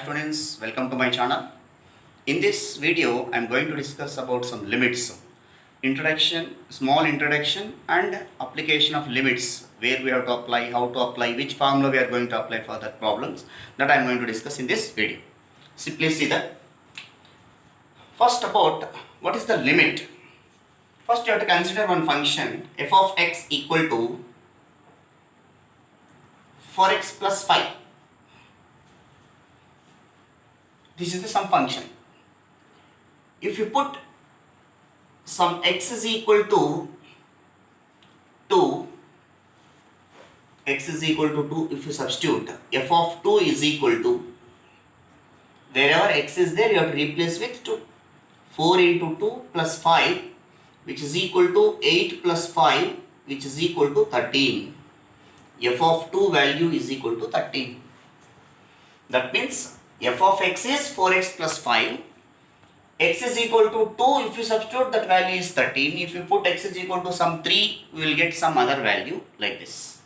Students, welcome to my channel. In this video, I am going to discuss about some limits. Introduction, small introduction and application of limits, where we have to apply, how to apply, which formula we are going to apply for that problems, that I am going to discuss in this video. So please see that. First about what is the limit. First you have to consider one function f of x equal to 4x plus 5. This is the some function. If you put some x is equal to 2, x is equal to 2, if you substitute f of 2 is equal to, wherever x is there you have to replace with 2. 4 into 2 plus 5, which is equal to 8 plus 5, which is equal to 13. F of 2 value is equal to 13. That means f of x is 4x plus 5. X is equal to 2. If you substitute, that value is 13. If you put x is equal to some 3, we will get some other value like this.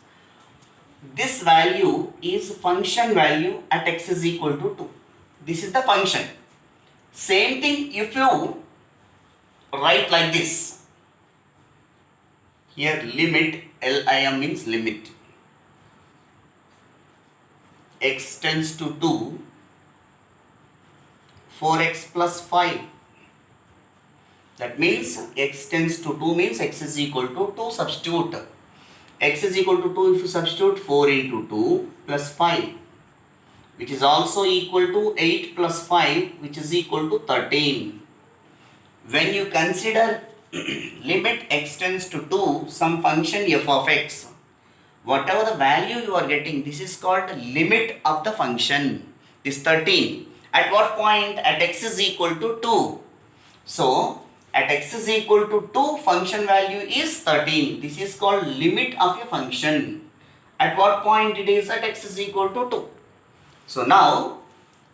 This value is function value at x is equal to 2. This is the function. Same thing if you write like this. Here limit, LIM means limit. X tends to 2, 4x plus 5. That means x tends to 2 means x is equal to 2. Substitute. X is equal to 2, if you substitute 4 into 2 plus 5, which is also equal to 8 plus 5, which is equal to 13. When you consider limit x tends to 2, some function f of x, whatever the value you are getting, this is called limit of the function. This 13. At what point? At x is equal to 2. So, at x is equal to 2, function value is 13. This is called limit of a function. At what point it is? At x is equal to 2. So, now,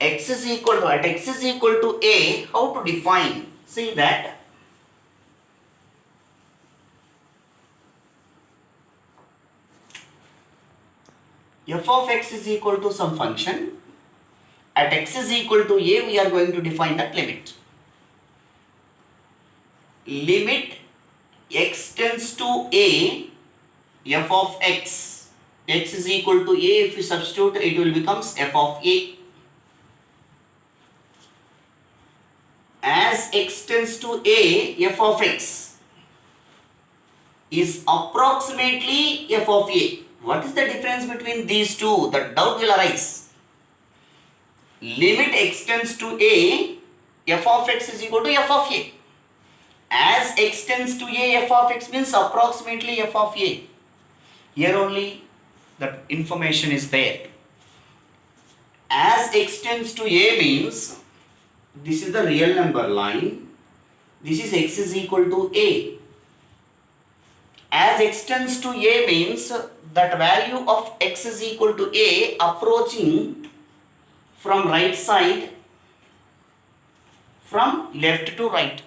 x is equal to, at x is equal to a, how to define? See that. F of x is equal to some function. At x is equal to a, we are going to define that limit. Limit x tends to a, f of x. X is equal to a, if you substitute, it will become f of a. As x tends to a, f of x is approximately f of a. What is the difference between these two? The doubt will arise. Limit x tends to a, f of x is equal to f of a. As x tends to a, f of x means approximately f of a. Here only that information is there. As x tends to a means, this is the real number line. This is x is equal to a. As x tends to a means that value of x is equal to a approaching from right side, from left to right,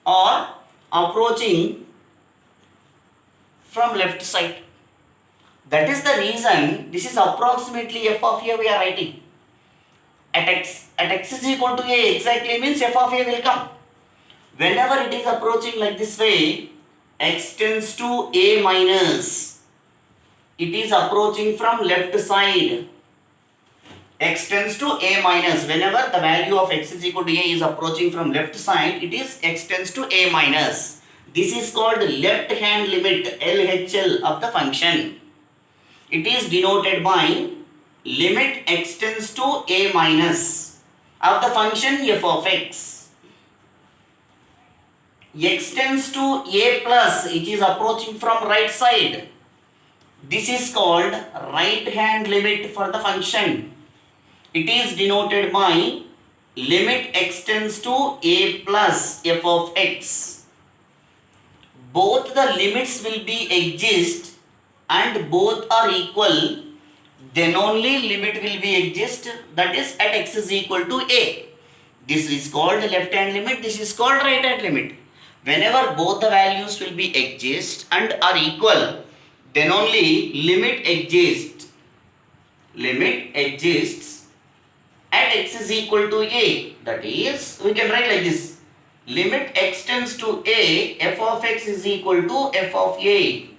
or approaching from left side. That is the reason this is approximately f of a we are writing. At x is equal to a exactly means f of a will come. Whenever it is approaching like this way, x tends to a minus, it is approaching from left side. X tends to a minus. Whenever the value of x is equal to a is approaching from left side, it is x tends to a minus. This is called left hand limit, LHL of the function. It is denoted by limit x tends to a minus of the function f of x. X tends to a plus, it is approaching from right side. This is called right hand limit for the function. It is denoted by limit x tends to a plus f of x. Both the limits will be exist and both are equal, then only limit will be exist, that is at x is equal to a. This is called left hand limit, this is called right hand limit. Whenever both the values will be exist and are equal, then only limit exists at x is equal to a. That is, we can write like this. Limit x tends to a, f of x is equal to f of a.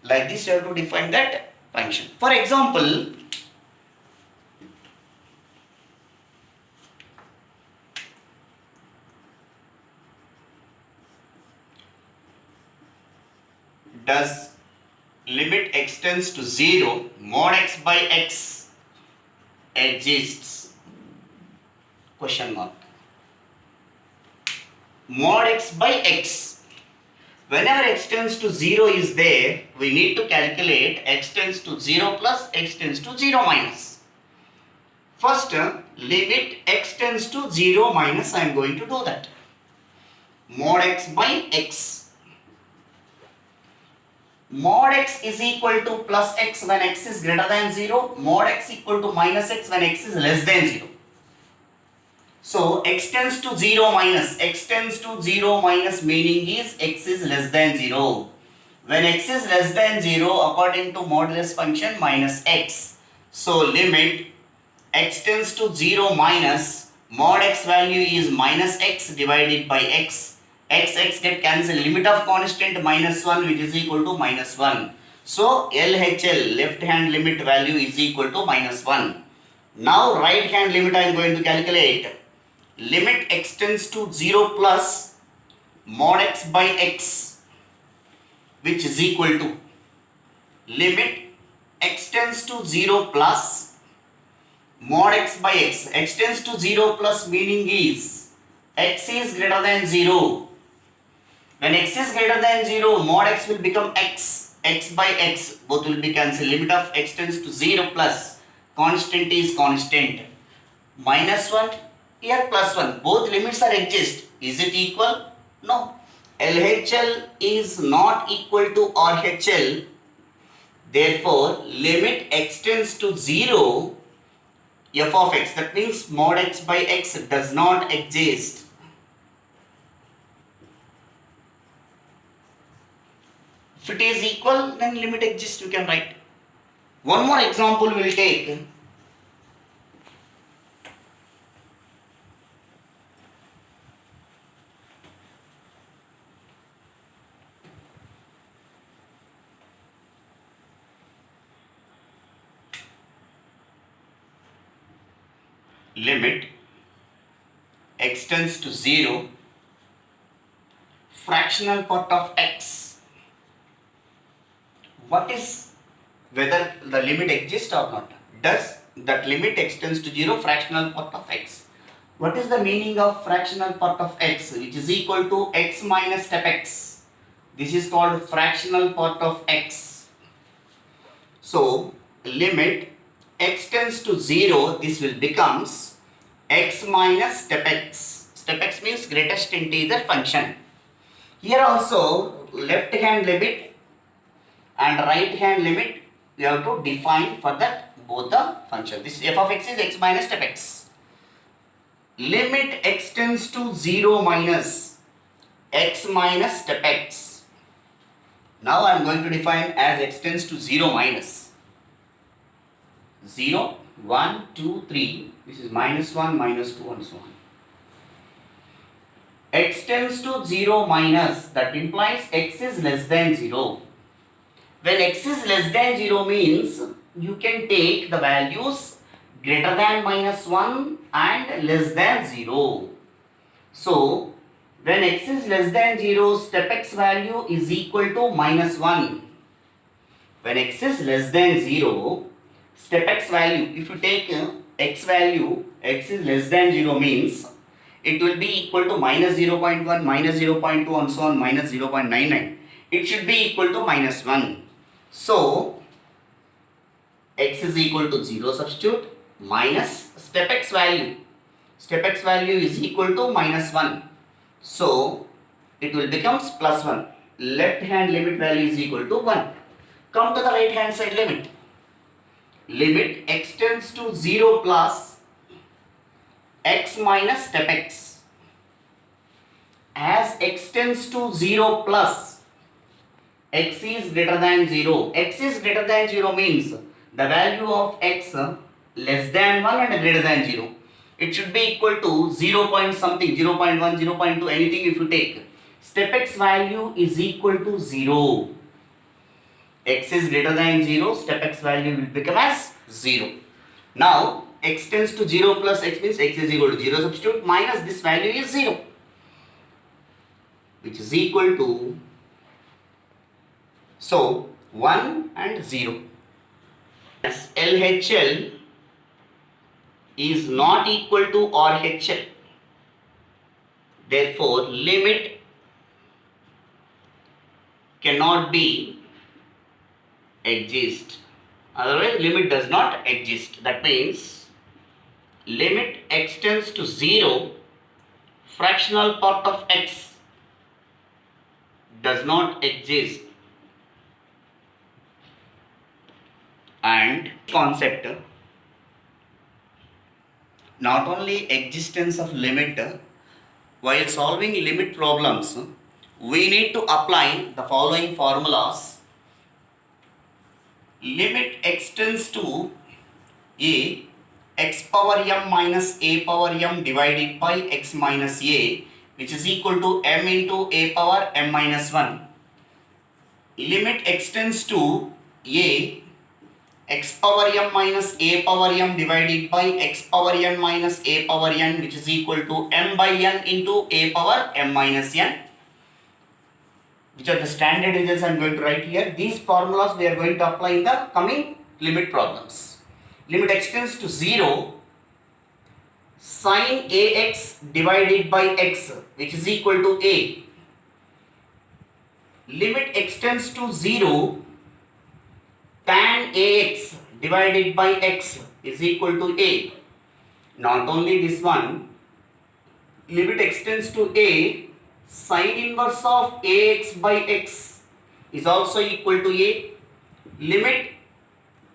Like this you have to define that function. For example, does limit x tends to 0 mod x by x exists? Question mark. Mod x by x. Whenever x tends to 0 is there, we need to calculate x tends to 0 plus x tends to 0 minus. First, limit x tends to 0 minus, I am going to do that. Mod x by x. Mod x is equal to plus x when x is greater than 0. Mod x equal to minus x when x is less than 0. So x tends to 0 minus. X tends to 0 minus meaning is x is less than 0. When x is less than 0 according to modulus function minus x. So limit x tends to 0 minus mod x value is minus x divided by x. X get cancelled, limit of constant minus 1 which is equal to minus 1. So LHL left hand limit value is equal to minus 1. Now right hand limit I am going to calculate. Limit x tends to 0 plus mod x by x which is equal to limit x tends to 0 plus mod x by x. X tends to 0 plus meaning is x is greater than 0. When x is greater than 0, mod x will become x. X by x, both will be cancelled. Limit of x tends to 0 plus constant is constant. Minus 1, here plus 1. Both limits are exist. Is it equal? No. LHL is not equal to RHL. Therefore, limit x tends to 0, f of x, that means mod x by x does not exist. If it is equal, then limit exists, you can write. One more example we will take. Limit x tends to 0, fractional part of x. What is whether the limit exists or not? Does that limit x tends to 0, fractional part of x? What is the meaning of fractional part of x, which is equal to x minus step x? This is called fractional part of x. So limit x tends to 0, this will becomes x minus step x. Step x means greatest integer function. Here also left hand limit and right hand limit we have to define for that both the function. This f of x is x minus step x. Limit x tends to 0 minus x minus step x. Now I am going to define as x tends to 0 minus 0, 1, 2, 3. This is minus 1, minus 2 and so on. X tends to 0 minus, that implies x is less than 0. When x is less than 0 means you can take the values greater than minus 1 and less than 0. So when x is less than 0, step x value is equal to minus 1. When x is less than 0, step x value, if you take x value, x is less than 0 means it will be equal to minus 0.1, minus 0.2 and so on, minus 0.99. It should be equal to minus 1. So x is equal to 0, substitute, minus step x value. Step x value is equal to minus 1. So it will becomes plus 1. Left hand limit value is equal to 1. Come to the right hand side limit. Limit x tends to 0 plus x minus step x. As x tends to 0 plus x is greater than 0. X is greater than 0 means the value of x less than 1 and greater than 0. It should be equal to 0 point something, 0 0.1, 0 0.2, anything if you take. Step x value is equal to 0. X is greater than 0, step x value will become as 0. Now, x tends to 0 plus x means x is equal to 0, substitute, minus this value is 0, which is equal to, so 1 and 0. As LHL is not equal to RHL. Therefore, limit cannot be exist. Otherwise, limit does not exist. That means limit x tends to 0, fractional part of x does not exist. And concept, not only existence of limit, while solving limit problems, we need to apply the following formulas. Limit x tends to a, x power m minus a power m divided by x minus a, which is equal to m into a power m minus 1. Limit x tends to a, x power m minus a power m divided by x power n minus a power n, which is equal to m by n into a power m minus n, which are the standard results I am going to write here. These formulas we are going to apply in the coming limit problems. Limit x tends to 0, sin ax divided by x, which is equal to a. Limit x tends to 0, tan ax divided by x is equal to a. Not only this one, limit x tends to a, sin inverse of ax by x is also equal to a. Limit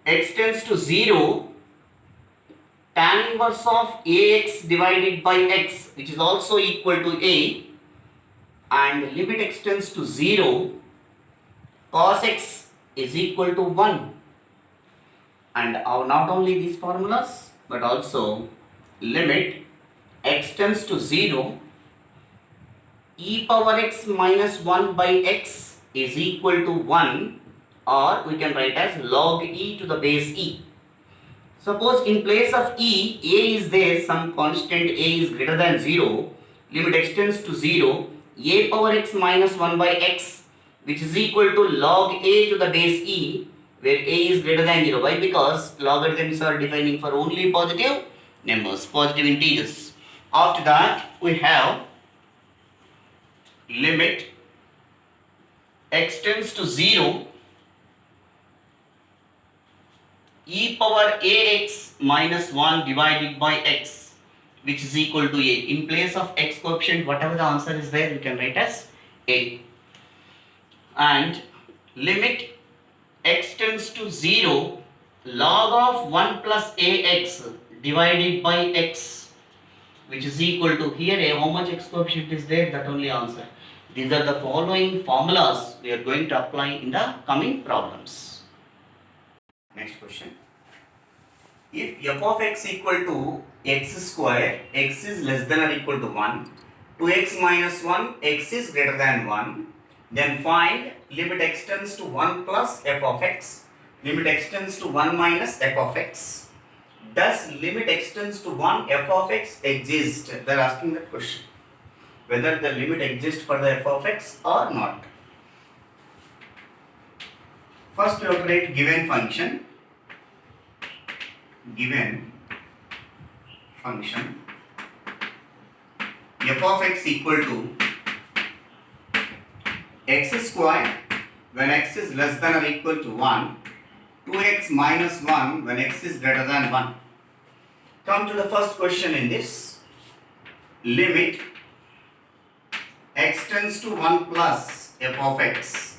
x tends to 0, tan inverse of ax divided by x, which is also equal to a. And limit x tends to 0, cos x is equal to 1. And not only these formulas, but also limit x tends to 0, e power x minus 1 by x is equal to 1, or we can write as log e to the base e. Suppose in place of e, a is there, some constant a is greater than 0, limit x tends to 0, a power x minus 1 by x, which is equal to log a to the base e, where a is greater than 0. Why? Because logarithms are defining for only positive numbers, positive integers. After that, we have limit x tends to 0, e power ax minus 1 divided by x, which is equal to a. In place of x coefficient, whatever the answer is there, we can write as a. And limit x tends to 0, log of 1 plus ax divided by x, which is equal to, here how much x coefficient is there, that only answer. These are the following formulas we are going to apply in the coming problems. Next question. If f of x equal to x square, x is less than or equal to 1, 2x minus 1, x is greater than 1, then find limit x tends to 1 plus f of x, limit x tends to 1 minus f of x. Does limit x tends to 1 f of x exist? They are asking that question. Whether the limit exists for the f of x or not. First, you have to write given function. Given function f of x equal to x square when x is less than or equal to 1, 2x minus 1 when x is greater than 1. Come to the first question in this. Limit x tends to 1 plus f of x.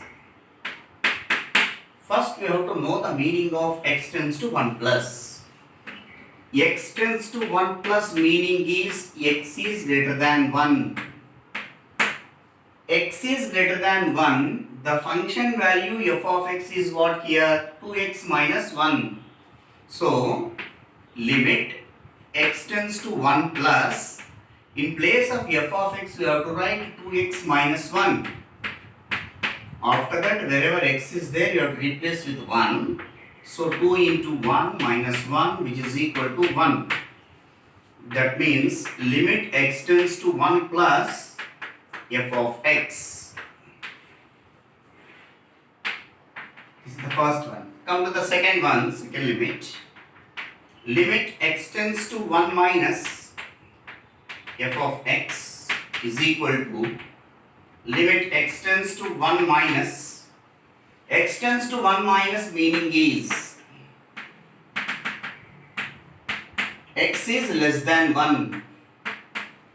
First we have to know the meaning of x tends to 1 plus. X tends to 1 plus meaning is x is greater than 1. X is greater than 1, the function value f of x is what here? 2x minus 1. So, limit x tends to 1 plus, in place of f of x we have to write 2x minus 1. After that, wherever x is there, you have to replace with 1. So 2 into 1 minus 1, which is equal to 1. That means limit x tends to 1 plus f of x. This is the first one. Come to the second one, second limit. Limit x tends to 1 minus f of x is equal to limit x tends to 1 minus, x tends to 1 minus meaning is x is less than 1.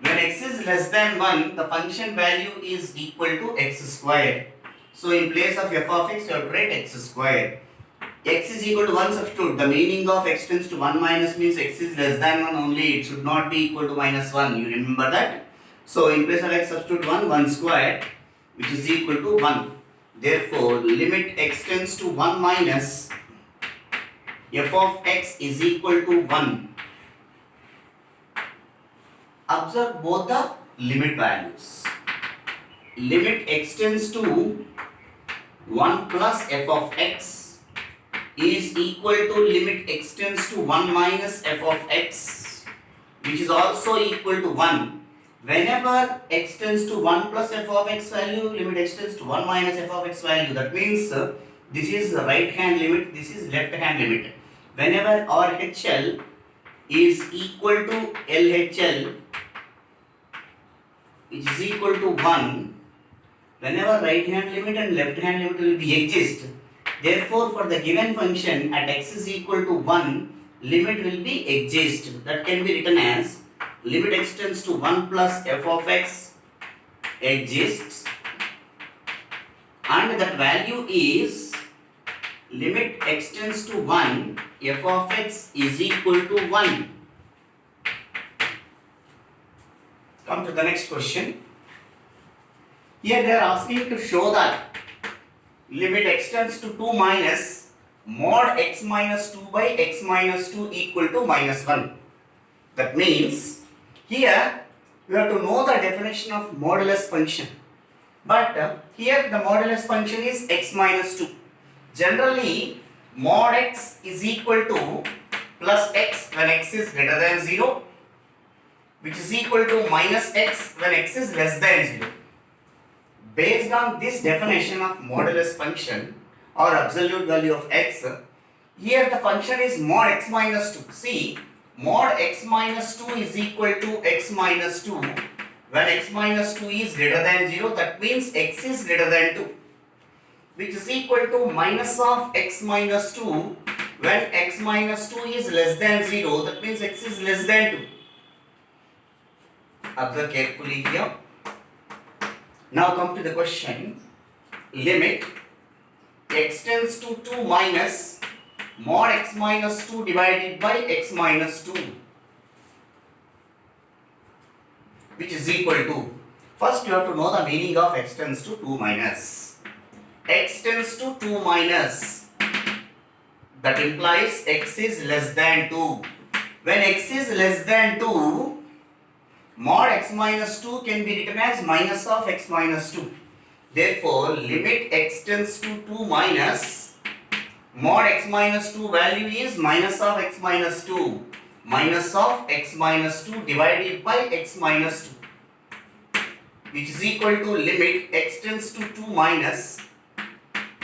When x is less than 1, the function value is equal to x square. So in place of f of x, you have to write x square. X is equal to 1 substitute. The meaning of x tends to 1 minus means x is less than 1 only. It should not be equal to minus 1. You remember that? So in place of x substitute 1 square, which is equal to 1. Therefore, limit x tends to 1 minus f of x is equal to 1. Observe both the limit values. Limit x tends to 1 plus f of x is equal to limit x tends to 1 minus f of x, which is also equal to 1. Whenever x tends to 1 plus f of x value, limit x tends to 1 minus f of x value. That means this is the right hand limit, this is left hand limit. Whenever RHL is equal to LHL, which is equal to 1, whenever right hand limit and left hand limit will be exist. Therefore, for the given function at x is equal to 1, limit will be exist. That can be written as limit x tends to 1 plus f of x exists, and that value is limit x tends to 1, f of x is equal to 1. Come to the next question. Here they are asking to show that limit x tends to 2 minus mod x minus 2 by x minus 2 equal to minus 1. That means here you have to know the definition of modulus function. But here the modulus function is x minus 2. Generally, mod x is equal to plus x when x is greater than 0, which is equal to minus x when x is less than 0. Based on this definition of modulus function or absolute value of x, here the function is mod x minus 2. See, mod x minus 2 is equal to x minus 2 when x minus 2 is greater than 0. That means x is greater than 2, which is equal to minus of x minus 2 when x minus 2 is less than 0. That means x is less than 2. Observe carefully here. Now come to the question. Limit x tends to 2 minus mod x minus 2 divided by x minus 2, which is equal to, first you have to know the meaning of x tends to 2 minus. X tends to 2 minus, that implies x is less than 2. When x is less than 2, mod x minus 2 can be written as minus of x minus 2. Therefore, limit x tends to 2 minus mod x minus 2 value is minus of x minus 2. Minus of x minus 2 divided by x minus 2, which is equal to limit x tends to 2 minus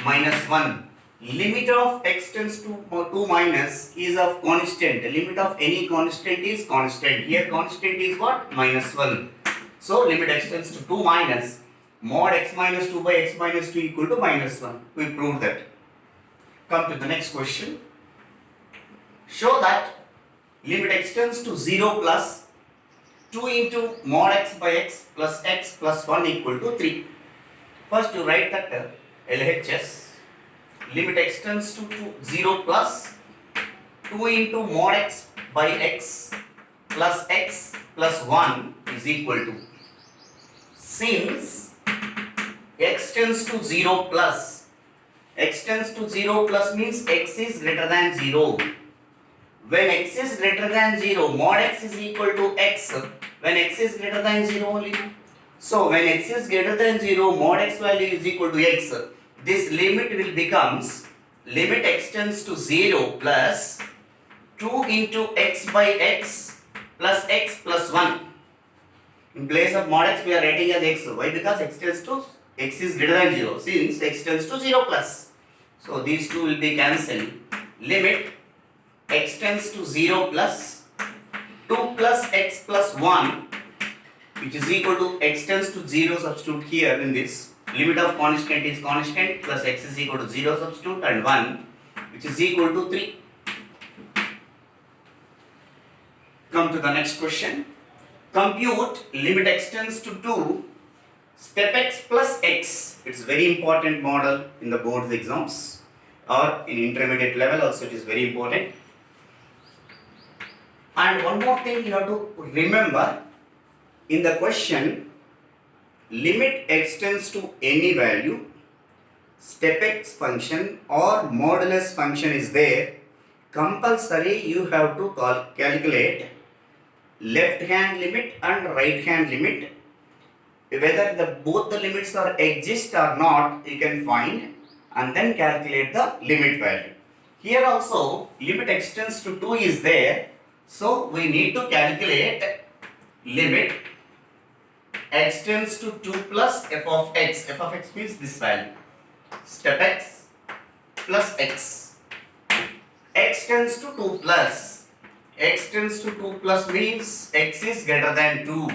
minus 1. Limit of x tends to 2 minus is of constant. The limit of any constant is constant. Here constant is what? Minus 1. So limit x tends to 2 minus mod x minus 2 by x minus 2 equal to minus 1. We proved that. Come to the next question. Show that limit x tends to 0 plus 2 into mod x by x plus 1 equal to 3. First you write that LHS. Limit x tends to 0 plus 2 into mod x by x plus 1 is equal to. Since x tends to 0 plus, x tends to 0 plus means x is greater than 0. when x is greater than 0, mod x is equal to x, when x is greater than 0 only. So when x is greater than 0, mod x value is equal to x, this limit will becomes limit x tends to 0 plus 2 into x by x plus x plus 1. In place of mod x we are writing as x. Why? Because x tends to x is greater than 0, since x tends to 0 plus. So these two will be cancelled. Limit x tends to 0 plus 2 plus x plus 1, which is equal to x tends to 0, substitute here in this. Limit of constant is constant, plus x is equal to 0, substitute, and 1, which is equal to 3. Come to the next question. Compute limit x tends to 2, step x plus x. It's very important model in the board's exams or in intermediate level also it is very important. And one more thing you have to remember, in the question, limit x tends to any value, step x function or modulus function is there, compulsory you have to calculate left hand limit and right hand limit. Whether both the limits are exist or not, you can find and then calculate the limit value. Here also limit x tends to 2 is there, so we need to calculate limit x tends to 2 plus f of x. F of x means this value, step x plus x. X tends to 2 plus, x tends to 2 plus means x is greater than 2.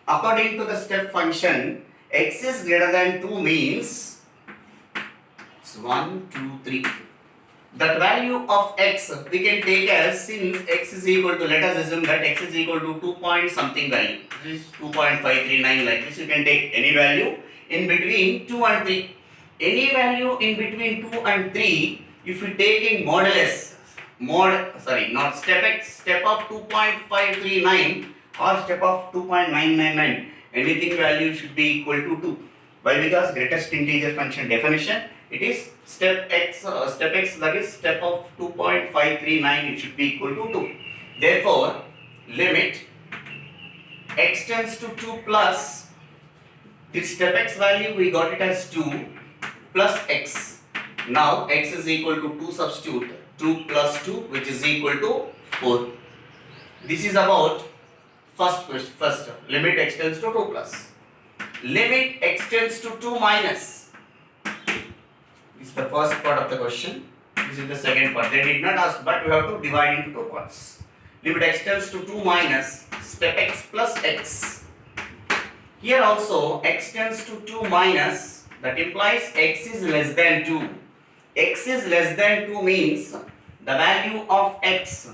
According to the step function, x is greater than 2 means it's 1, 2, 3. That value of x we can take as, since x is equal to, let us assume that x is equal to 2 point something value, this is 2.539, like this. You can take any value in between 2 and 3. Any value in between 2 and 3, if you take in modulus, not step x, step of 2.539 or step of 2.999, anything value should be equal to 2. Why? Because greatest integer function definition, it is step x, that is step of 2.539, it should be equal to 2. Therefore, limit x tends to 2 plus, this step x value we got it as 2 plus x. Now x is equal to 2, substitute 2 plus 2, which is equal to 4. This is about first limit x tends to 2 plus. Limit x tends to 2 minus. This is the first part of the question. This is the second part. They did not ask, but we have to divide into 2 parts. Limit x tends to 2 minus step x plus x. Here also x tends to 2 minus, that implies x is less than 2. X is less than 2 means the value of x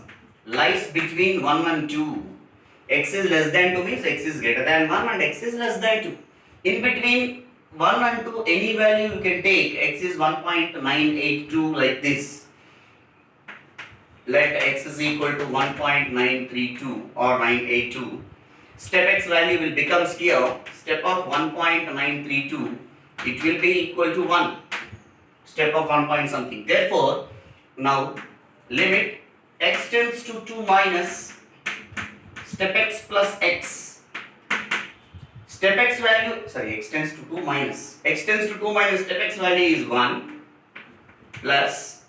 lies between 1 and 2. X is less than 2 means x is greater than 1 and x is less than 2. In between 1 and 2, any value you can take. X is 1.982, like this. Let x is equal to 1.932 or 982. Step x value will become here, step of 1.932, it will be equal to 1. Step of 1 point something. Therefore, now limit x tends to 2 minus step x plus x. Step x value, x tends to 2 minus. X tends to 2 minus step x value is 1 plus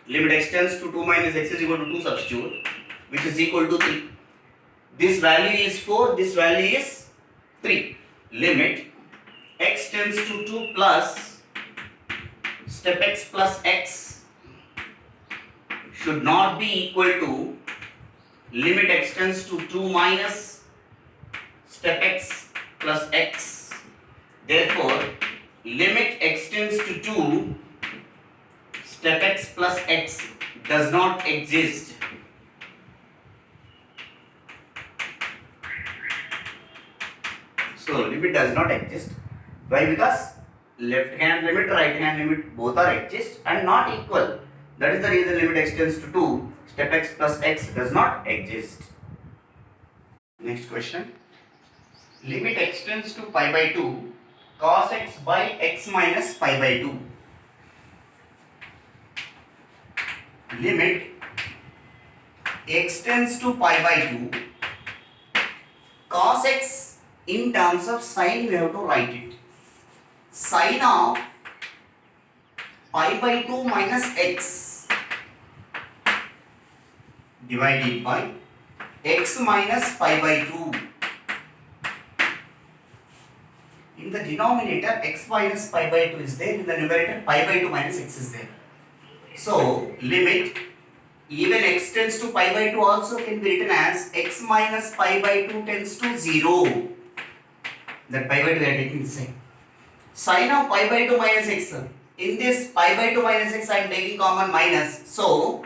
limit x tends to 2 minus x is equal to 2, substitute, which is equal to 3. This value is 4, this value is 3. Limit x tends to 2 plus step x plus x should not be equal to limit x tends to 2 minus step x plus x. Therefore, limit x tends to 2 step x plus x does not exist. So limit does not exist. Why? Because left hand limit, right hand limit both are exist and not equal. That is the reason limit x tends to 2, step x plus x does not exist. Next question. Limit x tends to pi by 2, cos x by x minus pi by 2. Limit x tends to pi by 2, cos x in terms of sine we have to write it. Sine of pi by 2 minus x divided by x minus pi by 2. In the denominator x minus pi by 2 is there, in the numerator pi by 2 minus x is there. So limit even x tends to pi by 2 also can be written as x minus pi by 2 tends to 0. That pi by 2 we are taking this side. Sine of pi by 2 minus x. In this pi by 2 minus x I am taking common minus. So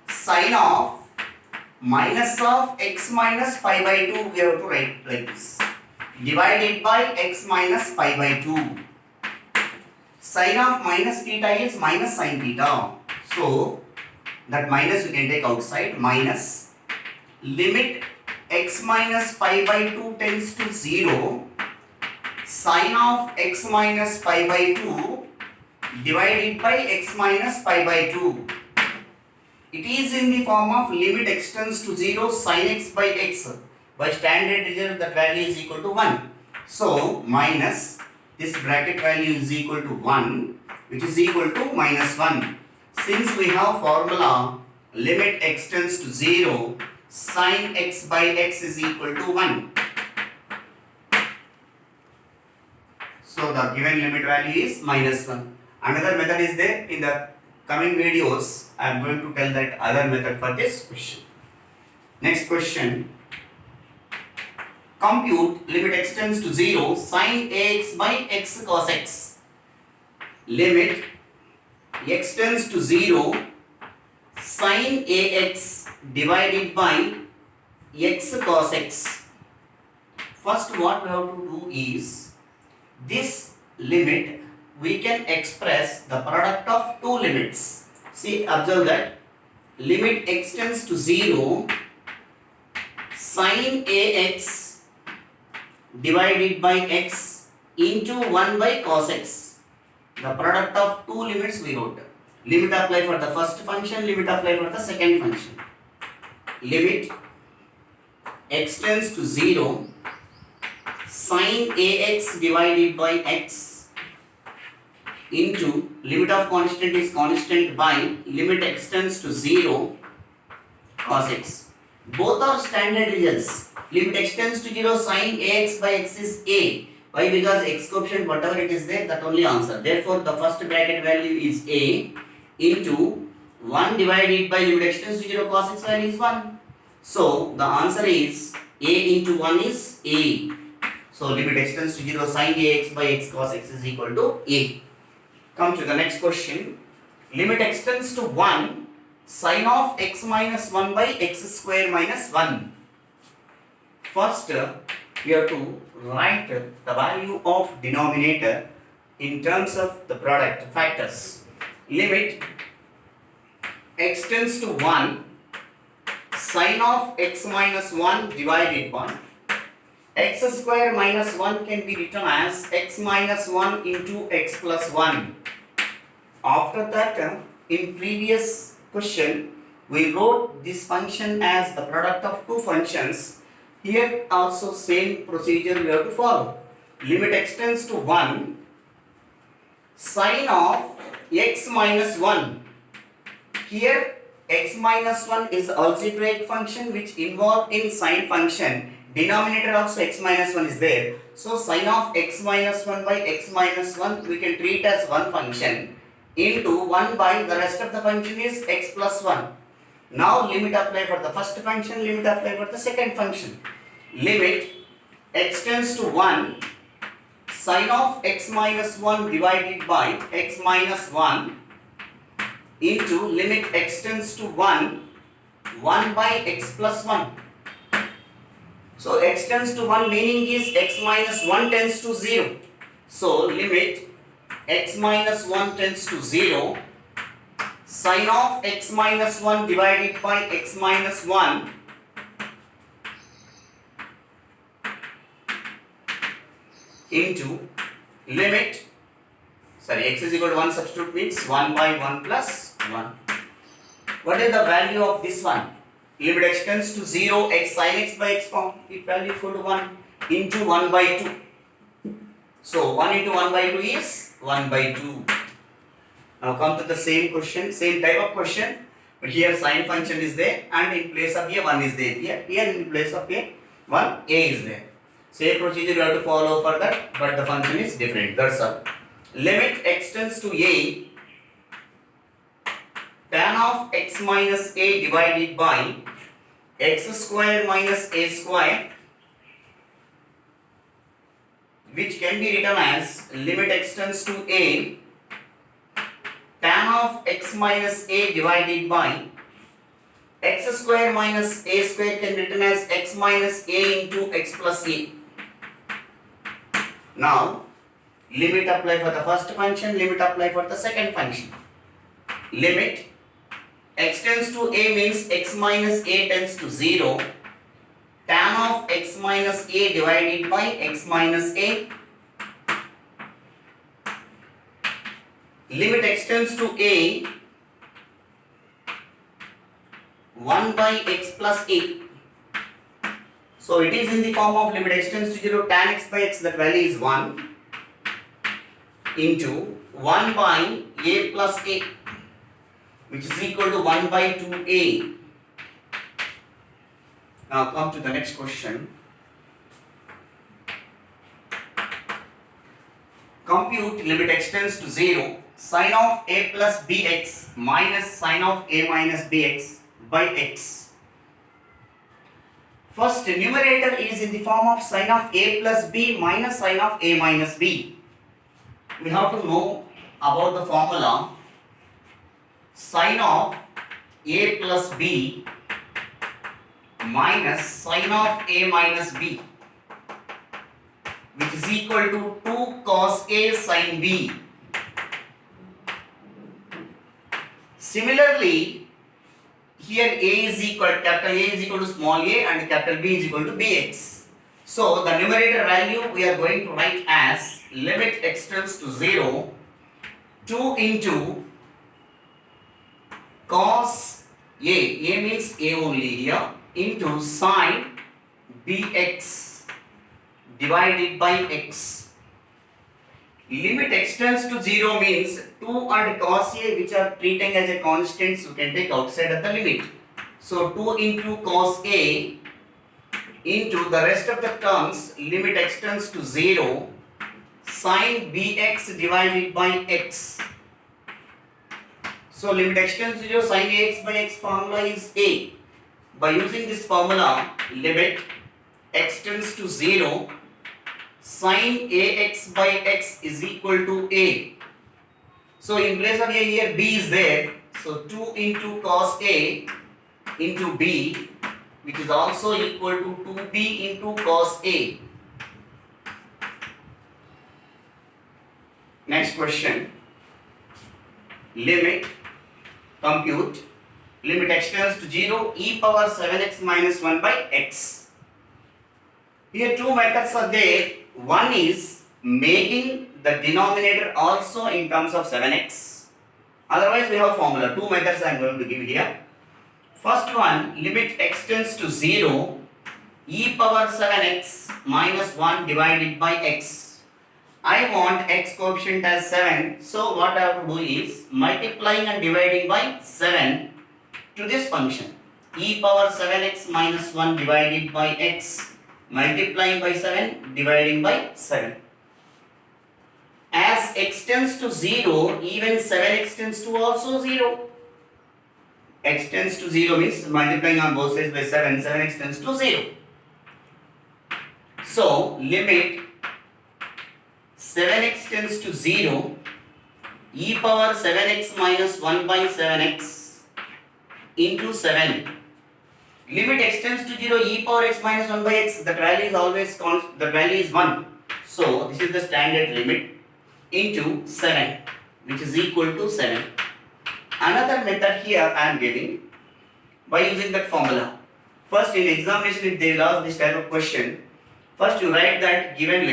sine of minus of x minus pi by 2 we have to write like this. Divided by x minus pi by 2. Sine of minus theta is minus sine theta. So that minus we can take outside. Minus limit x minus pi by 2 tends to 0. Sine of x minus pi by 2 divided by x minus pi by 2. It is in the form of limit x tends to 0 sin x by x. By standard result that value is equal to 1. So minus this bracket value is equal to 1, which is equal to minus 1. Since we have formula limit x tends to 0 sin x by x is equal to 1. So the given limit value is minus 1. Another method is there. In the coming videos I am going to tell that other method for this question. Next question. Compute limit x tends to 0 sin ax by x cos x. Limit x tends to 0 sin ax divided by x cos x. First what we have to do is, this limit we can express the product of two limits. See, observe that limit x tends to 0 sin ax divided by x into 1 by cos x. The product of two limits we wrote. Limit apply for the first function, limit apply for the second function. Limit x tends to 0 sin ax divided by x into limit of constant is constant by limit x tends to 0 cos x. Both are standard results. Limit x tends to 0 sin ax by x is a. Why? Because x coefficient whatever it is there, that only answer. Therefore the first bracket value is a into 1 divided by limit x tends to 0 cos x value is 1. So the answer is a into 1 is a. So limit x tends to 0 sin ax by x cos x is equal to a. Come to the next question. Limit x tends to 1 sin of x minus 1 by x square minus 1. First we have to write the value of denominator in terms of the product factors. Limit x tends to 1 sin of x minus 1 divided by x square minus 1 can be written as x minus 1 into x plus 1. After that, in previous question, we wrote this function as the product of two functions. Here also same procedure we have to follow. Limit x tends to 1 sin of x minus 1. Here x minus 1 is algebraic function which involved in sine function. Denominator also x minus 1 is there. So sine of x minus 1 by x minus 1 we can treat as one function into 1 by the rest of the function is x plus 1. Now limit apply for the first function, limit apply for the second function. Limit x tends to 1 sine of x minus 1 divided by x minus 1 into limit x tends to 1 by x plus 1. So x tends to 1 meaning is x minus 1 tends to 0. So limit x minus 1 tends to 0 sine of x minus 1 divided by x minus 1 into limit, x is equal to 1 substitute means 1 by 1 plus 1. What is the value of this one? limit x tends to 0, x sin x by x form, if value equal to 1 into 1 by 2. So 1 into 1 by 2 is 1 by 2. Now come to the same question, same type of question, but here sine function is there and in place of a 1 is there. Here in place of a 1, a is there. Same procedure you have to follow for that, but the function is different. That's all. Limit x tends to a, tan of x minus a divided by x square minus a square, which can be written as limit x tends to a, tan of x minus a divided by x square minus a square can be written as x minus a into x plus a. Now, limit apply for the first function, limit apply for the second function. Limit x tends to a means x minus a tends to 0, tan of x minus a divided by x minus a. Limit x tends to a, 1 by x plus a. So it is in the form of limit x tends to 0, tan x by x, that value is 1 into 1 by a plus a, which is equal to 1 by 2a. Now come to the next question. Compute limit x tends to 0, sin of a plus bx minus sin of a minus bx by x. First, numerator is in the form of sin of a plus b minus sin of a minus b. We have to know about the formula. Sin of a plus b minus sin of a minus b, which is equal to 2 cos a sin b. Similarly, here a is equal, capital A is equal to small a and capital B is equal to bx. So the numerator value we are going to write as limit x tends to 0, 2 into cos a means a only here, into sin bx divided by x. Limit x tends to 0 means 2 and cos a, which are treating as a constant, you can take outside of the limit. So 2 into cos a into the rest of the terms, limit x tends to 0, sin bx divided by x. So limit x tends to 0, sin ax by x formula is a. By using this formula, limit x tends to 0, sin ax by x is equal to a. So in place of a here b is there. So 2 into cos a into b, which is also equal to 2b into cos a. Next question. Limit, compute, limit x tends to 0, e power 7x minus 1 by x. Here two methods are there. One is making the denominator also in terms of 7x. Otherwise we have formula. Two methods I am going to give here. First one, limit x tends to 0, e power 7x minus 1 divided by x. I want x coefficient as 7. So what I have to do is multiplying and dividing by 7 to this function. E power 7x minus 1 divided by x. Multiplying by 7, dividing by 7. As x tends to 0, even 7x tends to also 0. X tends to 0 means multiplying on both sides by 7, 7x tends to 0. So, limit 7x tends to 0, e power 7x minus 1 by 7x into 7. Limit x tends to 0, e power x minus 1 by x, the value is always constant, the value is 1. So this is the standard limit into 7, which is equal to 7. Another method here I am giving by using that formula. First, in examination if they will ask this type of question, first you write that given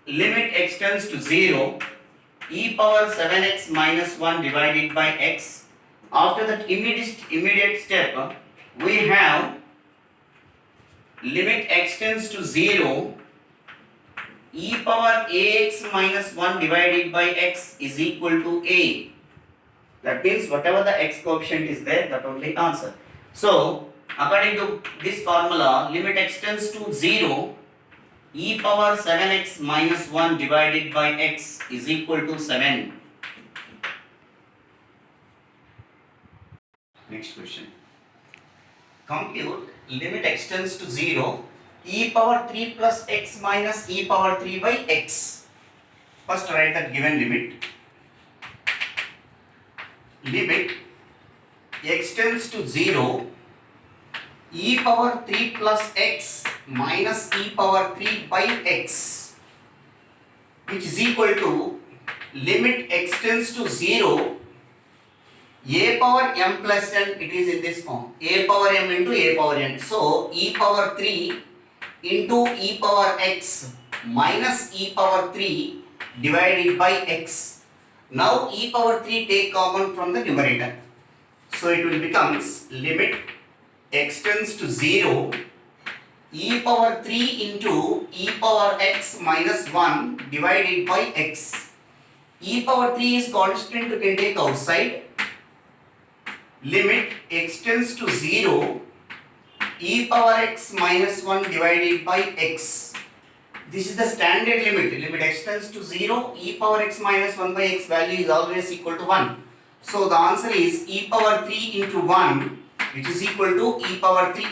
limit x tends to 0, e power 7x minus 1 divided by x. After that immediate step, we have limit x tends to 0, e power ax minus 1 divided by x is equal to a. That means whatever the x coefficient is there, that only answer. So, according to this formula, limit x tends to 0, e power 7x minus 1 divided by x is equal to 7. Next question. Compute limit x tends to 0, e power 3 plus x minus e power 3 by x. First write the given limit. Limit x tends to 0, e power 3 plus x minus e power 3 by x, which is equal to limit x tends to 0, a power m plus n, it is in this form, a power m into a power n. So, e power 3 into e power x minus e power 3 divided by x. Now, e power 3 take common from the numerator. So, it will becomes limit x tends to 0, e power 3 into e power x minus 1 divided by x. E power 3 is constant, you can take outside. Limit x tends to 0, e power x minus 1 divided by x. This is the standard limit. Limit x tends to 0, e power x minus 1 by x value is always equal to 1. So the answer is e power 3 into 1, which is equal to e power 3.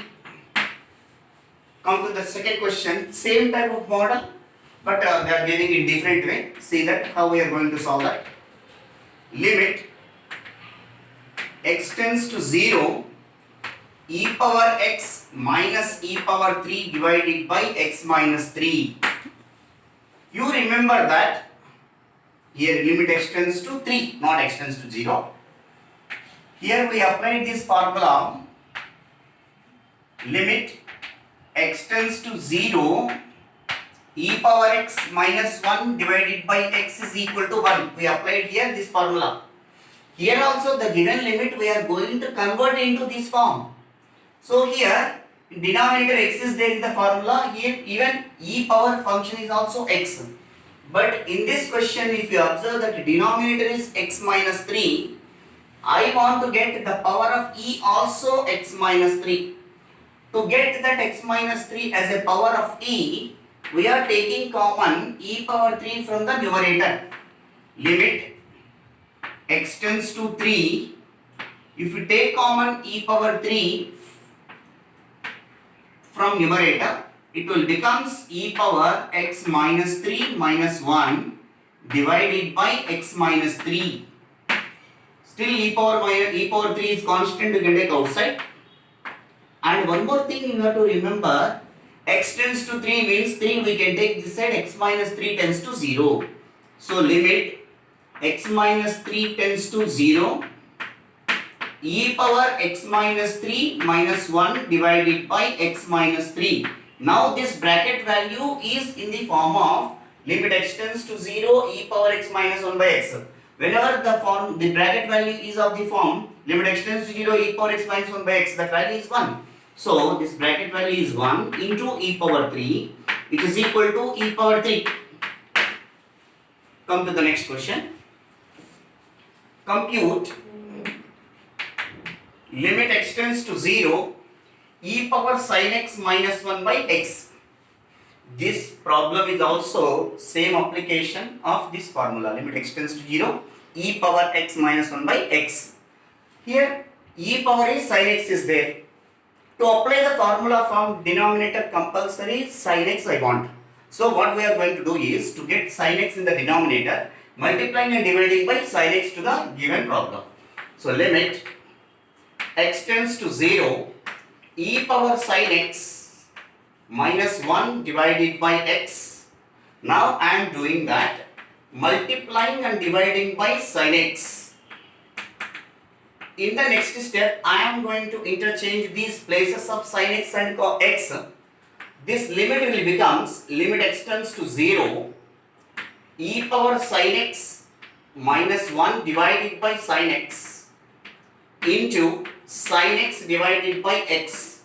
Come to the second question, same type of model, but they are giving in different way. See that how we are going to solve that. Limit x tends to 0, e power x minus e power 3 divided by x minus 3. You remember that here limit x tends to 3, not x tends to 0. Here we applied this formula, limit x tends to 0, e power x minus 1 divided by x is equal to 1. We applied here this formula. Here also the given limit we are going to convert into this form. So here denominator x is there in the formula, here even e power function is also x. But in this question if you observe that denominator is x minus 3, I want to get the power of e also x minus 3. To get that x minus 3 as a power of e, we are taking common e power 3 from the numerator. Limit x tends to 3, if you take common e power 3 from numerator, it will becomes e power x minus 3 minus 1 divided by x minus 3. Still e power 3 is constant, you can take outside. And one more thing you have to remember, x tends to 3 means 3 we can take this side, x minus 3 tends to 0. So limit x minus 3 tends to 0, e power x minus 3 minus 1 divided by x minus 3. Now this bracket value is in the form of limit x tends to 0, e power x minus 1 by x. Whenever the bracket value is of the form limit x tends to 0, e power x minus 1 by x, the value is 1. So this bracket value is 1 into e power 3, which is equal to e power 3. Come to the next question. Compute limit x tends to 0, e power sin x minus 1 by x. This problem is also same application of this formula, limit x tends to 0, e power x minus 1 by x. Here e power is sin x is there. To apply the formula from denominator compulsory sin x I want. So what we are going to do is to get sin x in the denominator, multiplying and dividing by sin x to the given problem. So limit x tends to 0, e power sin x minus 1 divided by x. Now I am doing that, multiplying and dividing by sin x. In the next step, I am going to interchange these places of sin x and x. This limit will becomes limit x tends to 0, e power sin x minus 1 divided by sin x into sin x divided by x.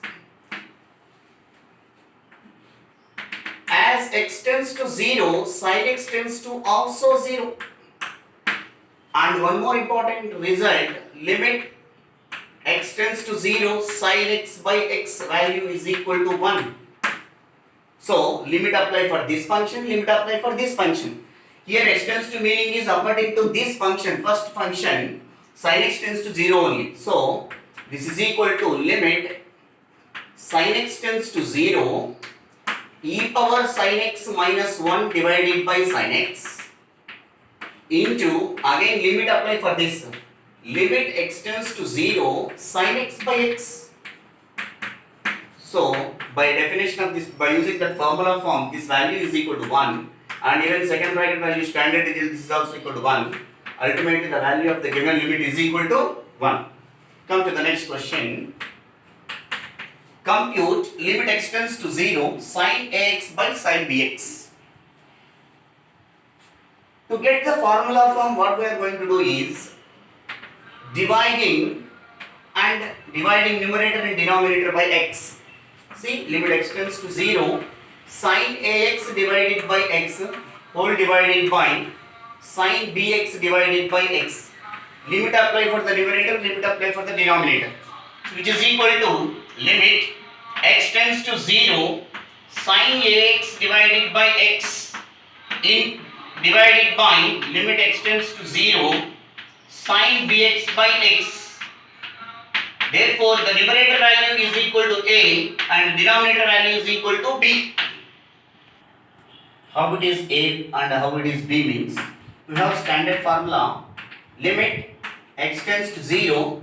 As x tends to 0, sin x tends to also 0. And one more important result, limit x tends to 0, sin x by x value is equal to 1. So, limit apply for this function, limit apply for this function. Here x tends to meaning is according to this function, first function, sin x tends to 0 only. So, this is equal to limit sin x tends to 0, e power sin x minus 1 divided by sin x into, again limit apply for this, limit x tends to 0, sin x by x. So, by definition of this, by using that formula form, this value is equal to 1, and even second bracket value standard result, this is also equal to 1. Ultimately, the value of the given limit is equal to 1. Come to the next question. Compute limit x tends to 0, sin ax by sin bx. To get the formula form, what we are going to do is dividing numerator and denominator by x. See, limit x tends to 0, sin ax divided by x whole divided by sin bx divided by x. Limit apply for the numerator, limit apply for the denominator, which is equal to limit x tends to 0, sin ax divided by x in divided by limit x tends to 0, sin bx by x. Therefore, the numerator value is equal to a and denominator value is equal to b. How it is a and how it is b means, we have standard formula, limit x tends to 0,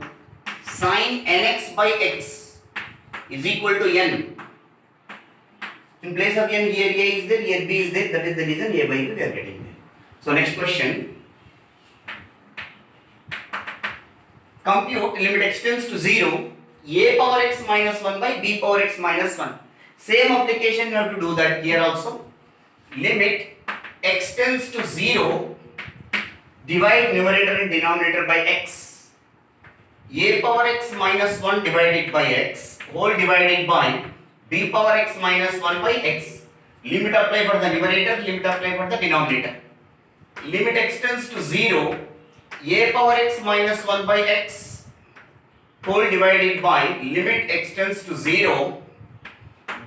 sin nx by x is equal to n. In place of n, here a is there, here b is there, that is the reason a by b we are getting there. So next question. Compute limit x tends to 0, a power x minus 1 by b power x minus 1. Same application you have to do that here also. Limit x tends to 0, divide numerator and denominator by x. A power x minus 1 divided by x whole divided by b power x minus 1 by x. Limit apply for the numerator, limit apply for the denominator. Limit x tends to 0, a power x minus 1 by x whole divided by limit x tends to 0,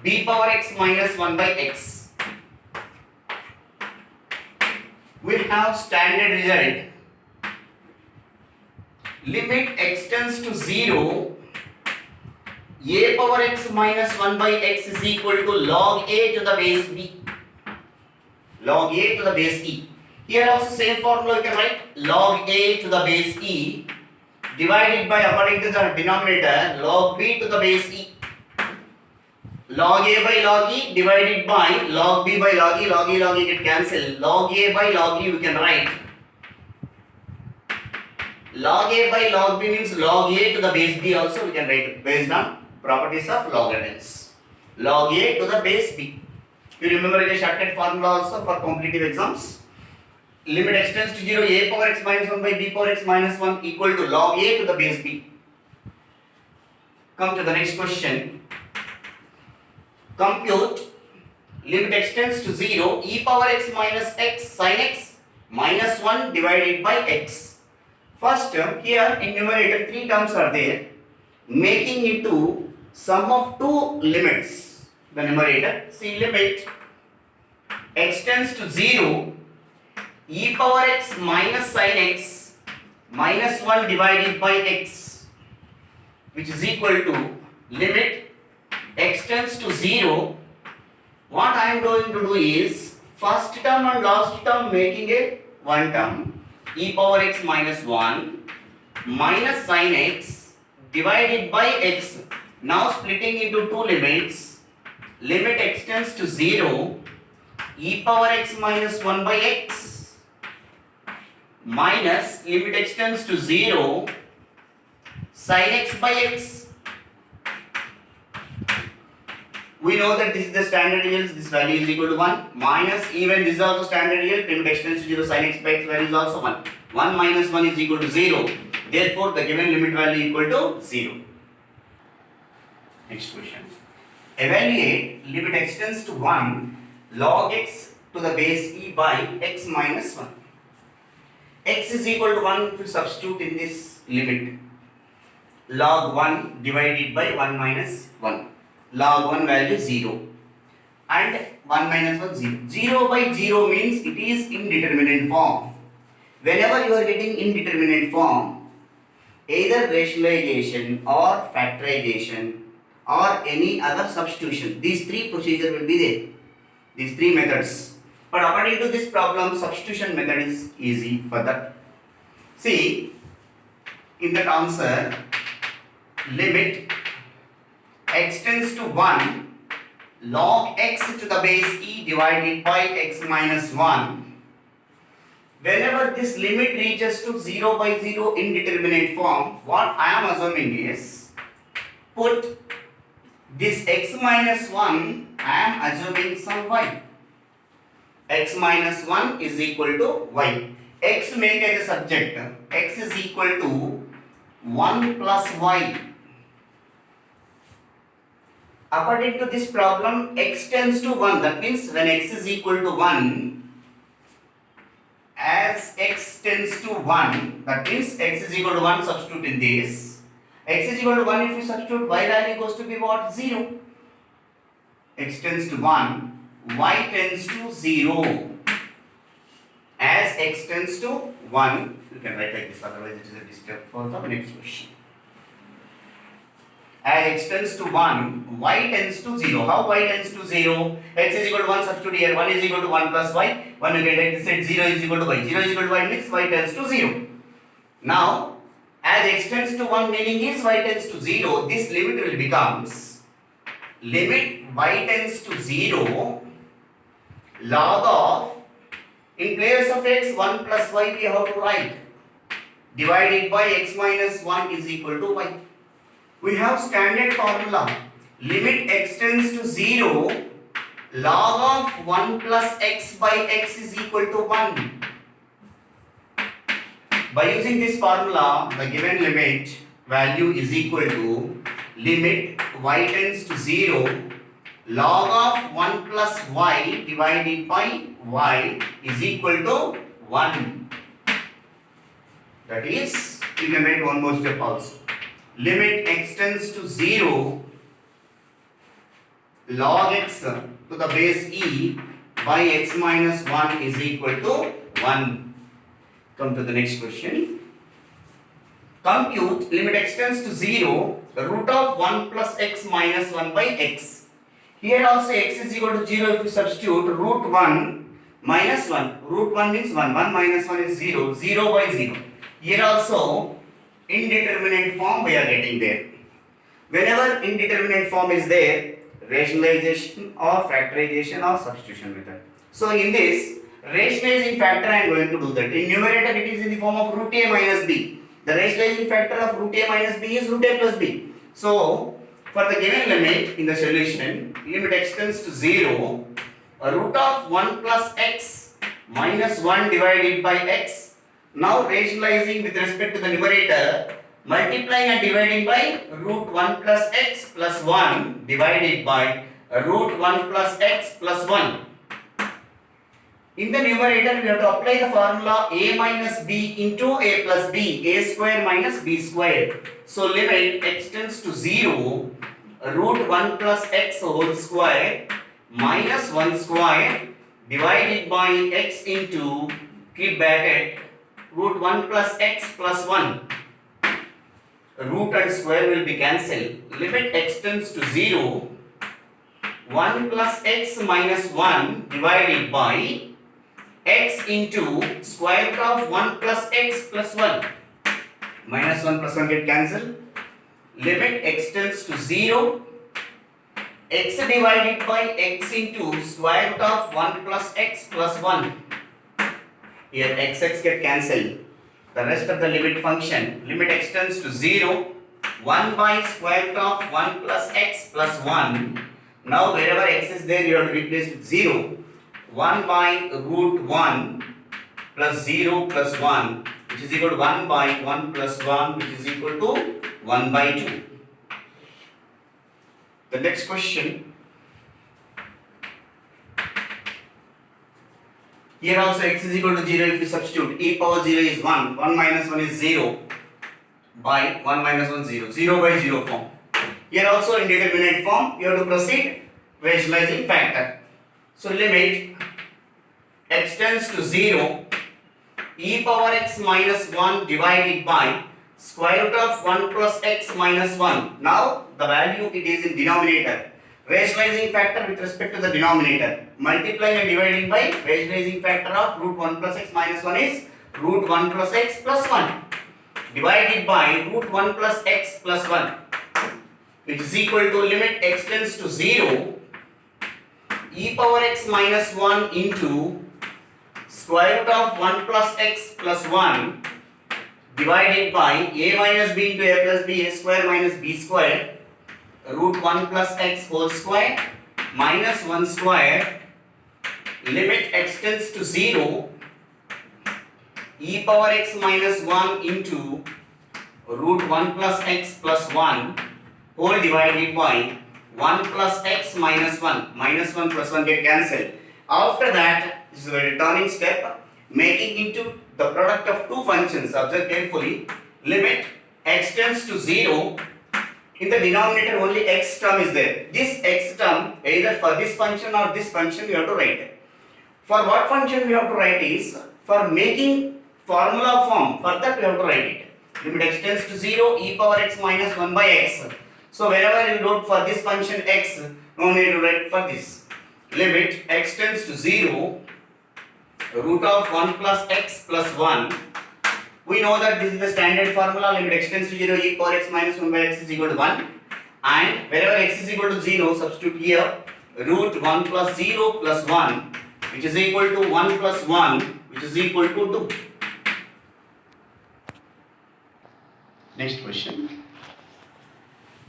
b power x minus 1 by x. We have standard result. Limit x tends to 0, a power x minus 1 by x is equal to log a to the base b. Log a to the base e. Here also same formula you can write, log a to the base e divided by, according to the denominator, log b to the base e. Log a by log e divided by log b by log e, log e get cancelled. Log a by log e we can write. Log a by log b means log a to the base b also we can write based on properties of logarithms. Log a to the base b. You remember the shortcut formula also for competitive exams. Limit x tends to 0, a power x minus 1 by b power x minus 1 equal to log a to the base b. Come to the next question. Compute limit x tends to 0, e power x minus x sin x minus 1 divided by x. First term, here in numerator 3 terms are there, making into sum of two limits. The numerator, see, limit x tends to 0, e power x minus sin x minus 1 divided by x, which is equal to limit x tends to 0. What I am going to do is first term and last term making a one term, e power x minus 1 minus sin x divided by x. Now splitting into two limits, limit x tends to 0, e power x minus 1 by x minus limit x tends to 0, sin x by x. We know that this is the standard result, this value is equal to 1, minus even this is also standard result, limit x tends to 0, sin x by x value is also 1. 1 minus 1 is equal to 0. Therefore, the given limit value equal to 0. Next question. Evaluate limit x tends to 1 log x to the base e by x minus 1. X is equal to 1 if you substitute in this limit. Log 1 divided by 1 minus 1. Log 1 value 0. And 1 minus 1 0. 0 by 0 means it is indeterminate form. Whenever you are getting indeterminate form, either rationalization or factorization or any other substitution, these three procedures will be there. These three methods. But according to this problem, substitution method is easy for that. See, in that answer, limit x tends to 1 log x to the base e divided by x minus 1. Whenever this limit reaches to 0 by 0 indeterminate form, what I am assuming is, put this x minus 1, I am assuming some y. X minus 1 is equal to y. X make as a subject, x is equal to 1 plus y. According to this problem, x tends to 1. That means when x is equal to 1, as x tends to 1, that means x is equal to 1, substitute in this. X is equal to 1, if you substitute, y value goes to be what? 0. X tends to 1, y tends to 0. As x tends to 1, you can write like this, otherwise it is a disturb for the next question. As x tends to 1, y tends to 0. How y tends to 0? X is equal to 1, substitute here. 1 is equal to 1 plus y. 1 you can take this set, 0 is equal to y. 0 is equal to y means y tends to 0. Now, as x tends to 1 meaning is y tends to 0, this limit will becomes limit y tends to 0 log of, in place of x, 1 plus y we have to write, divided by x minus 1 is equal to y. We have standard formula, limit x tends to 0 log of 1 plus x by x is equal to 1. By using this formula, the given limit value is equal to limit y tends to 0 log of 1 plus y divided by y is equal to 1. That is, you can write one more step also. Limit x tends to 0 log x to the base e by x minus 1 is equal to 1. Come to the next question. Compute limit x tends to 0 root of 1 plus x minus 1 by x. Here also x is equal to 0 if you substitute root 1 minus 1. Root 1 means 1. 1 minus 1 is 0. 0 by 0. Here also indeterminate form we are getting there. Whenever indeterminate form is there, rationalization or factorization or substitution method. So in this rationalizing factor I am going to do that. In numerator it is in the form of root a minus b. The rationalizing factor of root a minus b is root a plus b. So for the given limit in the solution, limit x tends to 0, root of 1 plus x minus 1 divided by x. Now rationalizing with respect to the numerator, multiplying and dividing by root 1 plus x plus 1 divided by root 1 plus x plus 1. In the numerator, we have to apply the formula a minus b into a plus b, a square minus b square. So limit x tends to 0, root 1 plus x whole square minus 1 square divided by x into, keep bracket, root 1 plus x plus 1. Root and square will be cancelled. Limit x tends to 0, 1 plus x minus 1 divided by x into square root of 1 plus x plus 1. Minus 1 plus 1 get cancelled. Limit x tends to 0, x divided by x into square root of 1 plus x plus 1. Here x get cancelled. The rest of the limit function, limit x tends to 0, 1 by square root of 1 plus x plus 1. Now wherever x is there, you have to replace with 0. 1 by root 1 plus 0 plus 1, which is equal to 1 by 1 plus 1, which is equal to 1 by 2. The next question. Here also x is equal to 0 if we substitute. E power 0 is 1. 1 minus 1 is 0 by 1 minus 1 0. 0 by 0 form. Here also in determinate form you have to proceed rationalizing factor. So limit x tends to 0 e power x minus 1 divided by square root of 1 plus x minus 1. Now the value it is in denominator. Rationalizing factor with respect to the denominator. Multiplying and dividing by rationalizing factor of root 1 plus x minus 1 is root 1 plus x plus 1 divided by root 1 plus x plus 1, which is equal to limit x tends to 0 e power x minus 1 into square root of 1 plus x plus 1 divided by a minus b into a plus b, a square minus b square, root 1 plus x whole square minus 1 square, limit x tends to 0 e power x minus 1 into root 1 plus x plus 1 whole divided by 1 plus x minus 1. Minus 1 plus 1 get cancelled. After that, this is a returning step, making into the product of two functions. Observe carefully. Limit x tends to 0. In the denominator only x term is there. This x term either for this function or this function you have to write. For what function we have to write is for making formula form. For that we have to write it. Limit x tends to 0 e power x minus 1 by x. So whenever you wrote for this function x, no need to write for this. Limit x tends to 0 root of 1 plus x plus 1. We know that this is the standard formula. Limit x tends to 0 e power x minus 1 by x is equal to 1. And wherever x is equal to 0, substitute here root 1 plus 0 plus 1, which is equal to 1 plus 1, which is equal to 2. Next question.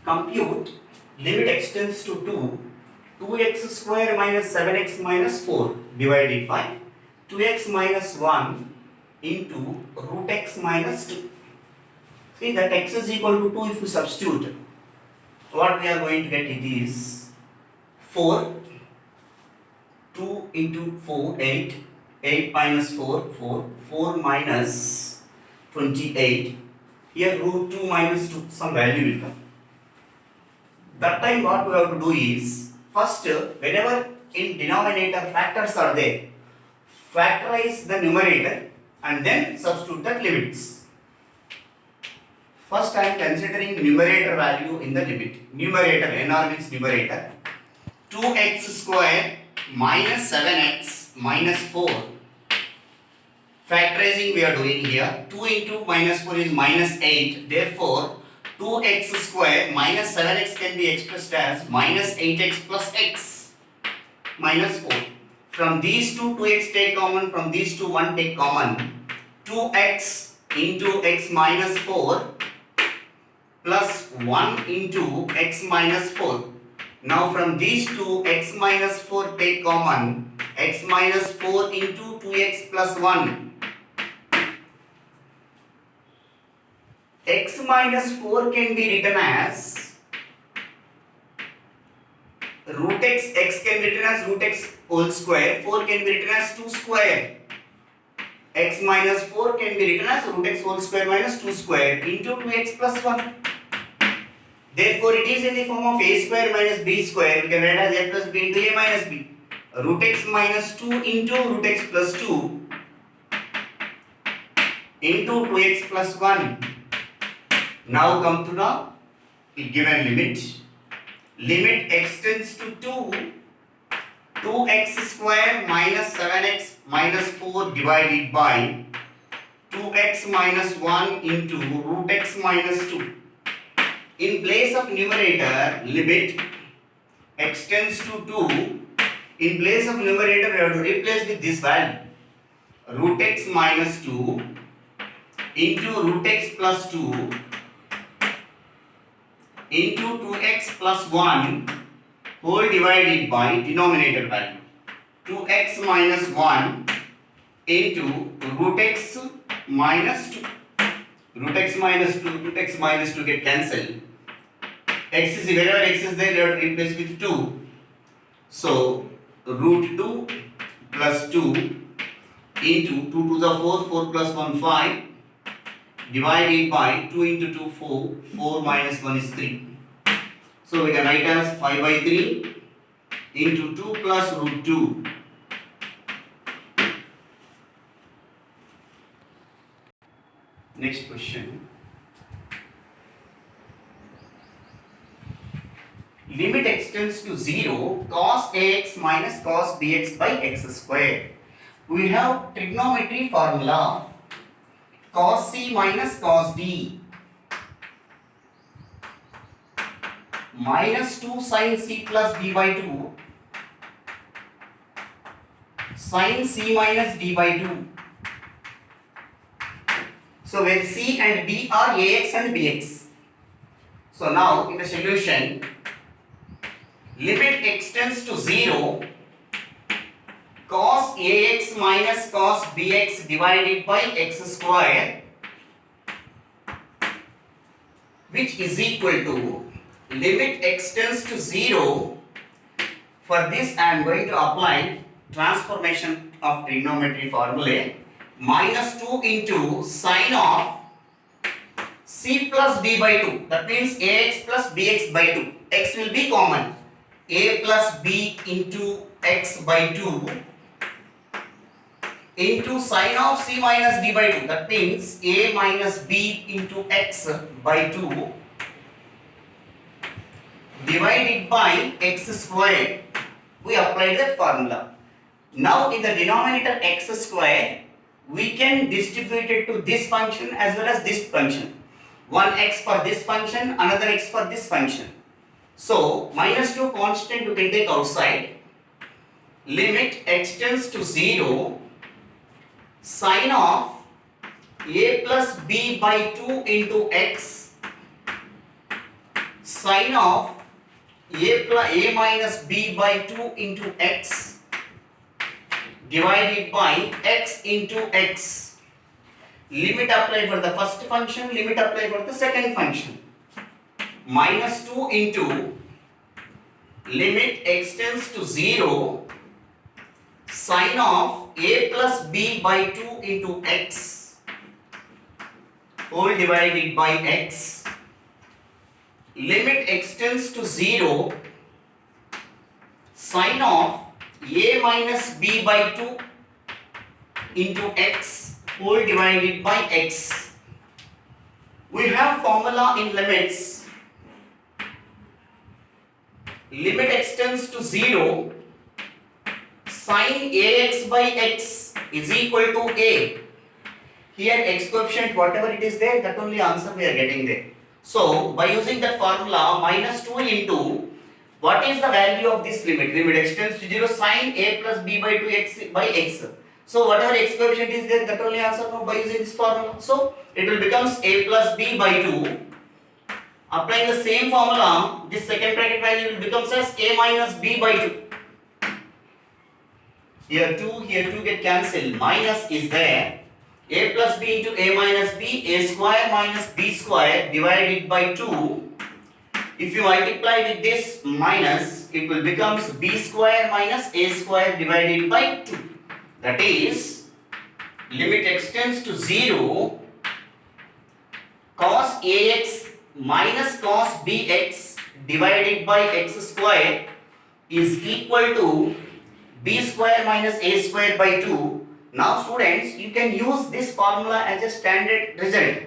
Compute limit x tends to 2, 2x square minus 7x minus 4 divided by 2x minus 1 into root x minus 2. See that x is equal to 2 if we substitute. What we are going to get it is 4. 2 into 4, 8. 8 minus 4, 4. 4 minus 28. Here root 2 minus 2, some value will come. That time what we have to do is, first whenever in denominator factors are there, factorize the numerator and then substitute the limits. First I am considering numerator value in the limit. Numerator, NR means numerator. 2x square minus 7x minus 4. Factorizing we are doing here. 2 into minus 4 is minus 8. Therefore, 2x square minus 7x can be expressed as minus 8x plus x minus 4. From these two, 2x take common. From these two, 1 take common. 2x into x minus 4 plus 1 into x minus 4. Now from these two, x minus 4 take common. X minus 4 into 2x plus 1. X minus 4 can be written as root x. X can be written as root x whole square. 4 can be written as 2 square. X minus 4 can be written as root x whole square minus 2 square into 2x plus 1. Therefore, it is in the form of a square minus b square. We can write as a plus b into a minus b. Root x minus 2 into root x plus 2 into 2x plus 1. Now come to the given limit. Limit x tends to 2. 2x square minus 7x minus 4 divided by 2x minus 1 into root x minus 2. In place of numerator, limit x tends to 2. In place of numerator, we have to replace with this value. Root x minus 2 into root x plus 2 into 2x plus 1 whole divided by denominator value. 2x minus 1 into root x minus 2. Root x minus 2 get cancelled. x is wherever x is there, you have to replace with 2. So root 2 plus 2 into 2 to the 4, 4 plus 1 5, divided by 2 into 2 4, 4 minus 1 is 3. So we can write as 5 by 3 into 2 plus root 2. Next question. Limit extends to 0, cos ax minus cos bx by x square. We have trigonometry formula cos c minus cos d minus 2 sin c plus d by 2 sin c minus d by 2. So where c and d are ax and bx. So now in the solution, limit extends to 0, cos ax minus cos bx divided by x square, which is equal to limit extends to 0. For this I am going to apply transformation of trigonometry formula, minus 2 into sine of c plus d by 2, that means ax plus bx by 2, x will be common, a plus b into x by 2 into sine of c minus d by 2, that means a minus b into x by 2 divided by x square. We applied that formula. Now in the denominator x square, we can distribute it to this function as well as this function. One x for this function, another x for this function. So minus 2 constant you can take outside. Limit extends to 0, sine of a plus b by 2 into x, sine of a minus b by 2 into x divided by x into x. Limit apply for the first function, limit apply for the second function. Minus 2 into limit extends to 0, sine of a plus b by 2 into x whole divided by x. Limit extends to 0, sine of a minus b by 2 into x whole divided by x. We have formula in limits. Limit extends to 0, sine ax by x is equal to a. Here x coefficient whatever it is there, that only answer we are getting there. So by using that formula, minus 2 into what is the value of this limit? Limit extends to 0, sine a plus b by 2 x by x. So whatever x coefficient is there, that only answer by using this formula. So it will becomes a plus b by 2. Applying the same formula, this second bracket value will becomes as a minus b by 2. Here 2 get cancelled. Minus is there. A plus b into a minus b, a square minus b square divided by 2. If you multiply with this minus, it will becomes b square minus a square divided by 2. That is, limit extends to 0, cos ax minus cos bx divided by x square is equal to b square minus a square by 2. Now students, you can use this formula as a standard result.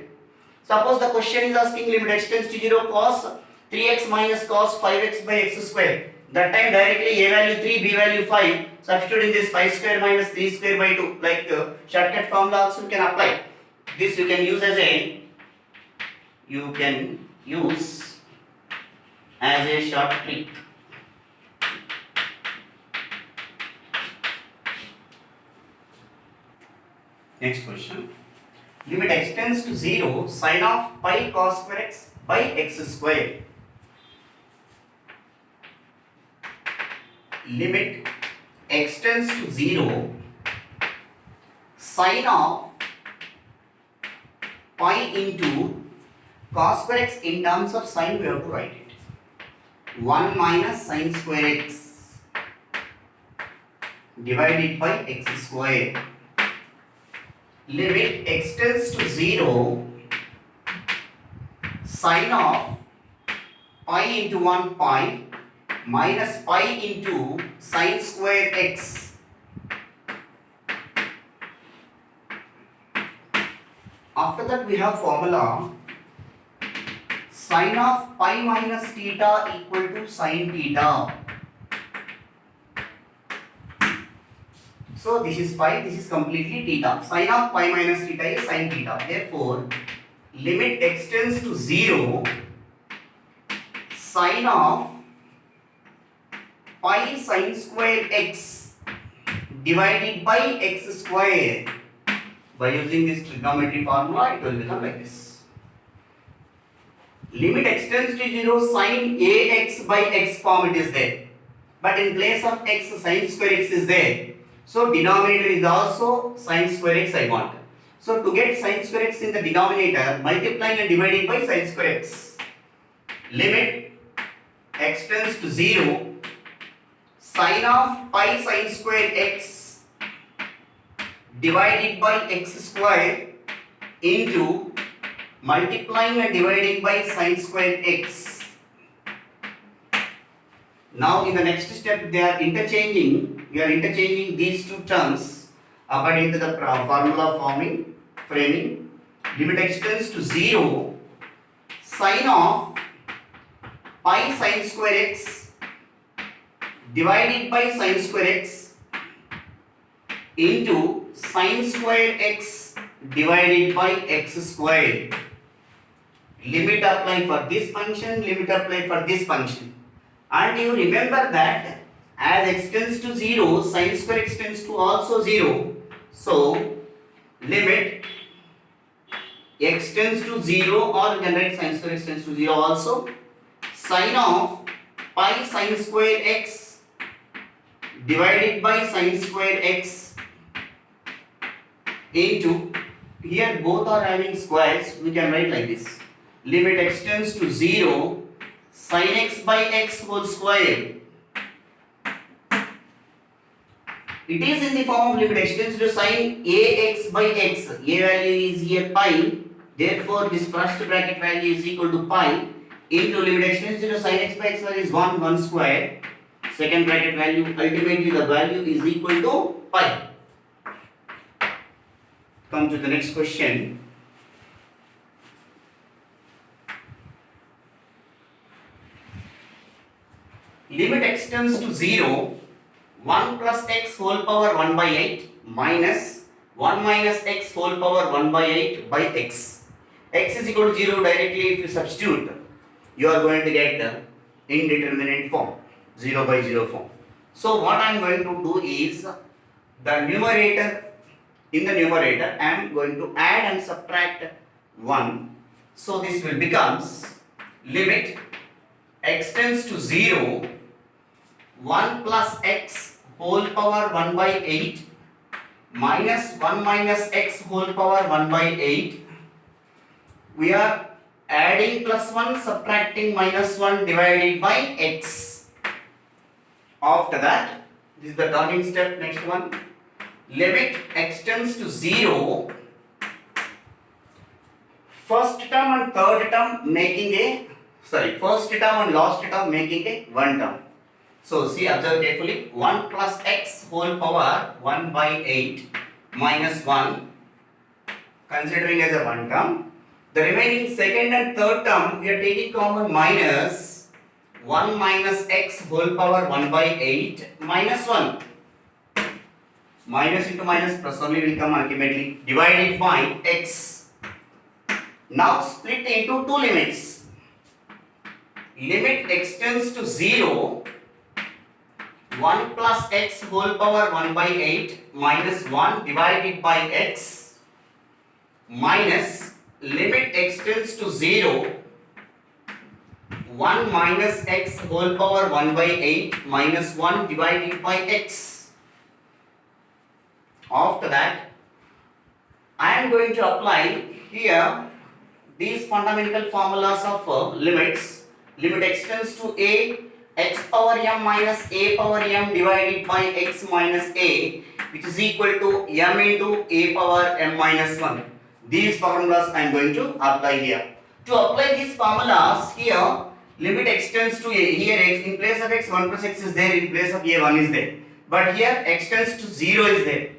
Suppose the question is asking limit extends to 0, cos 3x minus cos 5x by x square. That time directly a value 3, b value 5. Substituting this 5 square minus 3 square by 2. Like shortcut formula also you can apply. This you can use as a short trick. Next question. Limit extends to 0, sine of pi cos square x by x square. Limit extends to 0, sine of pi into cos square x. In terms of sine we have to write it. 1 minus sin square x divided by x square. Limit x tends to 0, sine of pi into 1 pi minus pi into sine square x. After that we have formula sine of pi minus theta equal to sine theta. So this is pi, this is completely theta. Sine of pi minus theta is sine theta. Therefore, limit x tends to 0, sine of pi sine square x divided by x square. By using this trigonometry formula, it will become like this. Limit x tends to 0, sine ax by x form it is there. But in place of x, sine square x is there. So denominator is also sine square x I want. So to get sine square x in the denominator, multiplying and dividing by sine square x. Limit x tends to 0, sine of pi sine square x divided by x square into multiplying and dividing by sine square x. Now in the next step we are interchanging these two terms according to the formula framing. Limit x tends to 0, sine of pi sine square x divided by sine square x into sine square x divided by x square. Limit apply for this function, limit apply for this function. And you remember that as x tends to 0, sine square x tends to also 0. So, limit x tends to 0, or you can write sine square x tends to 0 also. Sine of pi sine square x divided by sine square x into, here both are having squares, we can write like this. Limit x tends to 0, sin x by x whole square. It is in the form of limit x tends to sin ax by x. A value is here pi. Therefore, this first bracket value is equal to pi into limit x tends to sin x by x value is 1 square. Second bracket value, ultimately the value is equal to pi. Come to the next question. Limit x tends to 0, 1 plus x whole power 1 by 8 minus 1 minus x whole power 1 by 8 by x. X is equal to 0 directly if you substitute, you are going to get the indeterminate form, 0 by 0 form. So what I am going to do is, the numerator, in the numerator I am going to add and subtract 1. So this will becomes limit x tends to 0, 1 plus x whole power 1 by 8 minus 1 minus x whole power 1 by 8. We are adding plus 1, subtracting minus 1 divided by x. After that, this is the turning step, next one. Limit x tends to 0, first term and third term making a, first term and last term making a one term. So see, observe carefully. 1 plus x whole power 1 by 8 minus 1, considering as a one term. The remaining second and third term we are taking common, minus 1 minus x whole power 1 by 8 minus 1. Minus into minus plus only will come ultimately, divided by x. Now split into two limits. Limit x tends to 0, 1 plus x whole power 1 by 8 minus 1 divided by x, minus limit x tends to 0, 1 minus x whole power 1 by 8 minus 1 divided by x. After that, I am going to apply here these fundamental formulas of limits. limit x tends to a, x power m minus a power m divided by x minus a, which is equal to m into a power m minus 1. These formulas I am going to apply here. To apply these formulas here, limit x tends to a, here x in place of x 1 plus x is there, in place of a 1 is there. But here x tends to 0 is there.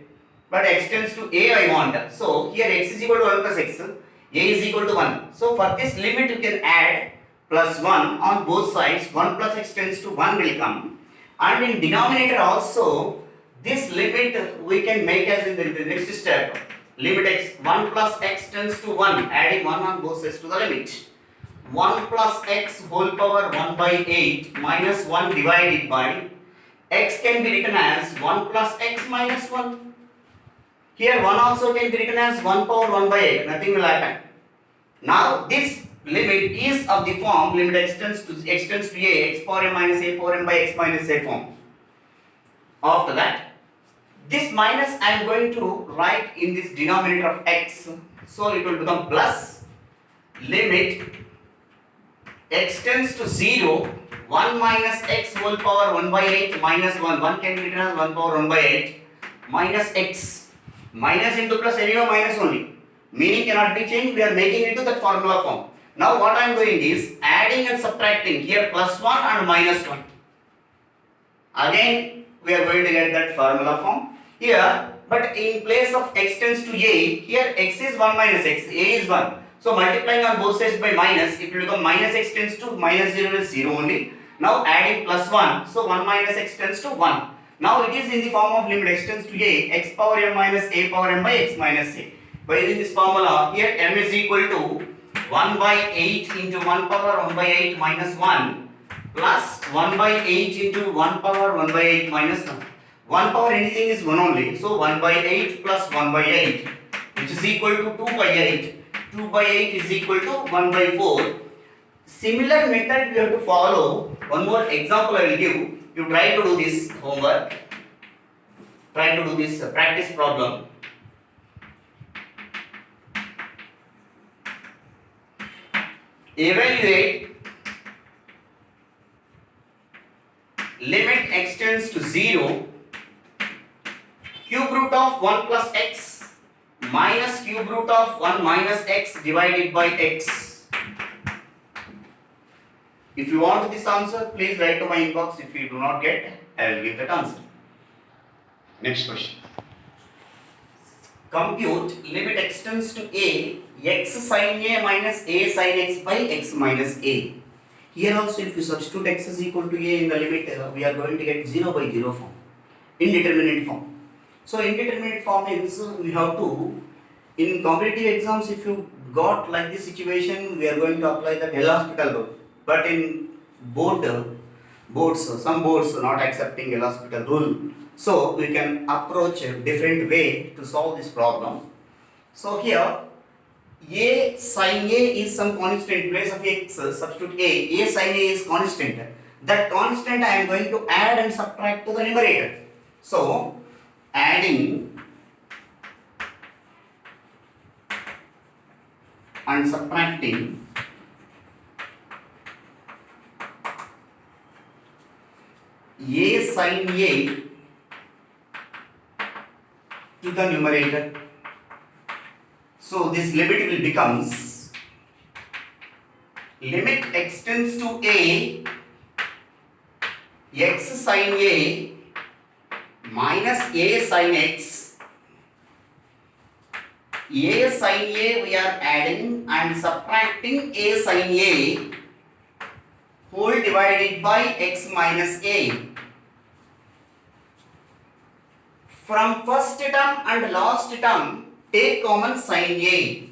But x tends to a I want. So here x is equal to 1 plus x, a is equal to 1. So for this limit you can add plus 1 on both sides. 1 plus x tends to 1 will come. And in denominator also, this limit we can make as in the next step. Limit x 1 plus x tends to 1, adding 1 on both sides to the limit. 1 plus x whole power 1 by 8 minus 1 divided by x can be written as 1 plus x minus 1. Here 1 also can be written as 1 power 1 by 8, nothing will happen. Now this limit is of the form limit x tends to a, x power m minus a power m by x minus a form. After that, this minus I am going to write in this denominator of x, so it will become plus limit x tends to 0, 1 minus x whole power 1 by 8 minus 1, 1 can be written as 1 power 1 by 8 minus x, minus into plus anyway minus only, meaning cannot be changed, we are making it to that formula form. Now what I am doing is adding and subtracting, here plus 1 and minus 1. Again we are going to get that formula form here, but in place of x tends to a, here x is 1 minus x, a is 1. So multiplying on both sides by minus, it will become minus x tends to minus 0 is 0 only. Now adding plus 1, so 1 minus x tends to 1. Now it is in the form of limit x tends to a, x power m minus a power m by x minus a. By using this formula, here m is equal to 1 by 8 into 1 power 1 by 8 minus 1 plus 1 by 8 into 1 power 1 by 8 minus 1. 1 power anything is 1 only, so 1 by 8 plus 1 by 8, which is equal to 2 by 8. 2 by 8 is equal to 1 by 4. Similar method we have to follow. One more example I will give. You try to do this homework. Try to do this practice problem. Evaluate limit x tends to 0, cube root of 1 plus x minus cube root of 1 minus x divided by x. If you want this answer, please write to my inbox. If you do not get, I will give that answer. Next question. Compute limit x tends to a, x sin a minus a sin x by x minus a. Here also if you substitute x is equal to a in the limit, we are going to get 0 by 0 form, indeterminate form. So indeterminate form means we have to, in competitive exams if you got like this situation, we are going to apply the L'Hospital rule. But in boards, some boards are not accepting L'Hospital rule. So we can approach a different way to solve this problem. So here a sin a is some constant, in place of x substitute a sin a is constant. That constant I am going to add and subtract to the numerator. So adding and subtracting a sin a to the numerator. So this limit will becomes limit x tends to a, x sin a minus a sin x. A sin a we are adding and subtracting a sin a whole divided by x minus a. From first term and last term, take common sin a.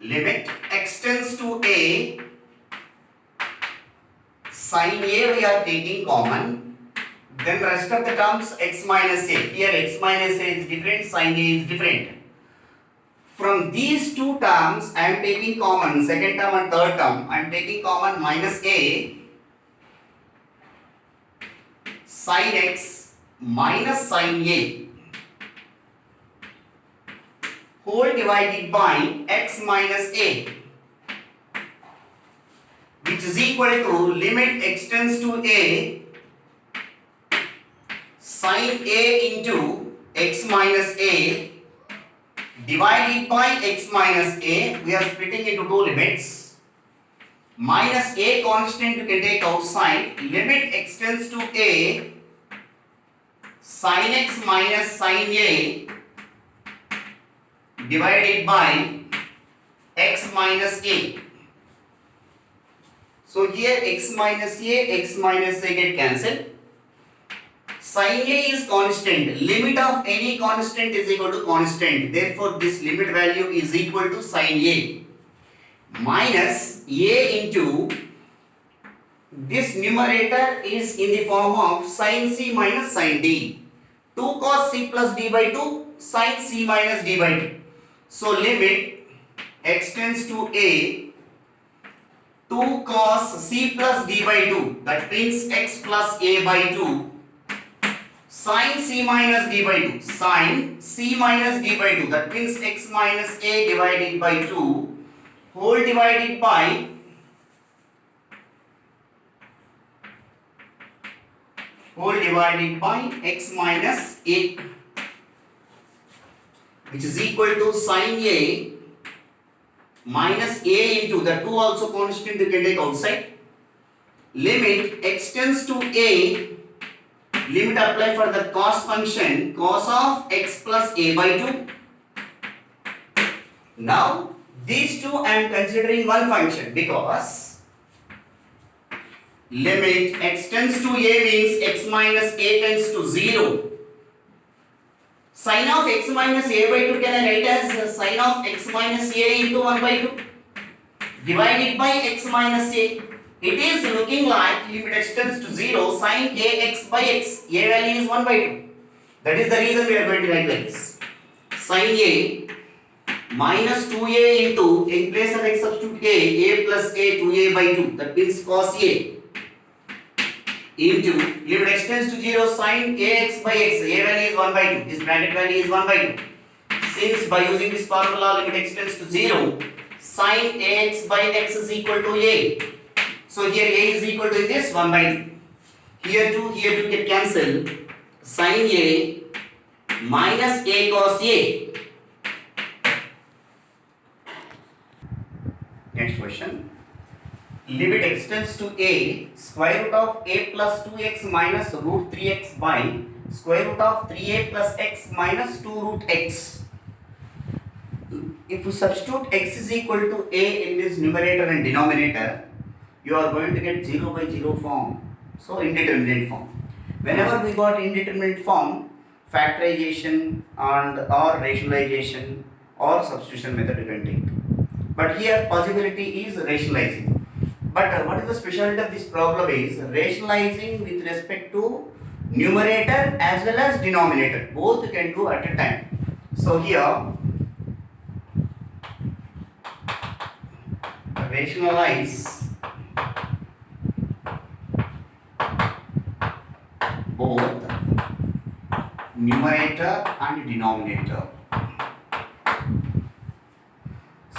Limit x tends to a, sin a we are taking common, then rest of the terms x minus a. Here x minus a is different, sin a is different. From these two terms I am taking common, second term and third term, I am taking common minus a sin x minus sin a whole divided by x minus a, which is equal to limit x tends to a sin a into x minus a divided by x minus a. We are splitting into two limits. Minus a constant you can take outside. Limit x tends to a sin x minus sin a divided by x minus a. So here x minus a get cancelled. Sin a is constant. Limit of any constant is equal to constant. Therefore, this limit value is equal to sin a minus a into this numerator is in the form of sin c minus sin d. 2 cos c plus d by 2 sin c minus d by 2. So limit x tends to a 2 cos c plus d by 2, that means x plus a by 2 sin c minus d by 2, sin c minus d by 2, that means x minus a divided by 2 whole divided by x minus a, which is equal to sin a minus a into the 2 also constant you can take outside. Limit x tends to a, limit apply for the cos function, cos of x plus a by 2. Now these two I am considering one function because limit x tends to a means x minus a tends to 0. Sin of x minus a by 2 can I write as sin of x minus a into 1 by 2 divided by x minus a. It is looking like limit x tends to 0 sin ax by x. A value is 1 by 2. That is the reason we are going to write like this. Sin a minus 2a into, in place of x substitute a plus a 2a by 2. That means cos a into limit x tends to 0 sin ax by x. A value is 1 by 2. This bracket value is 1 by 2. Since by using this formula limit x tends to 0 sin ax by x is equal to a. So here a is equal to this 1 by 2. Here 2 get cancelled. Sin a minus a cos a. Next question. Limit x tends to a, square root of a plus 2x minus root 3x by square root of 3a plus x minus 2 root x. If you substitute x is equal to a in this numerator and denominator, you are going to get 0 by 0 form. So indeterminate form. Whenever we got indeterminate form, factorization and or rationalization or substitution method you can take. But here possibility is rationalizing. But what is the specialty of this problem is rationalizing with respect to numerator as well as denominator. Both you can do at a time. So here rationalize both numerator and denominator.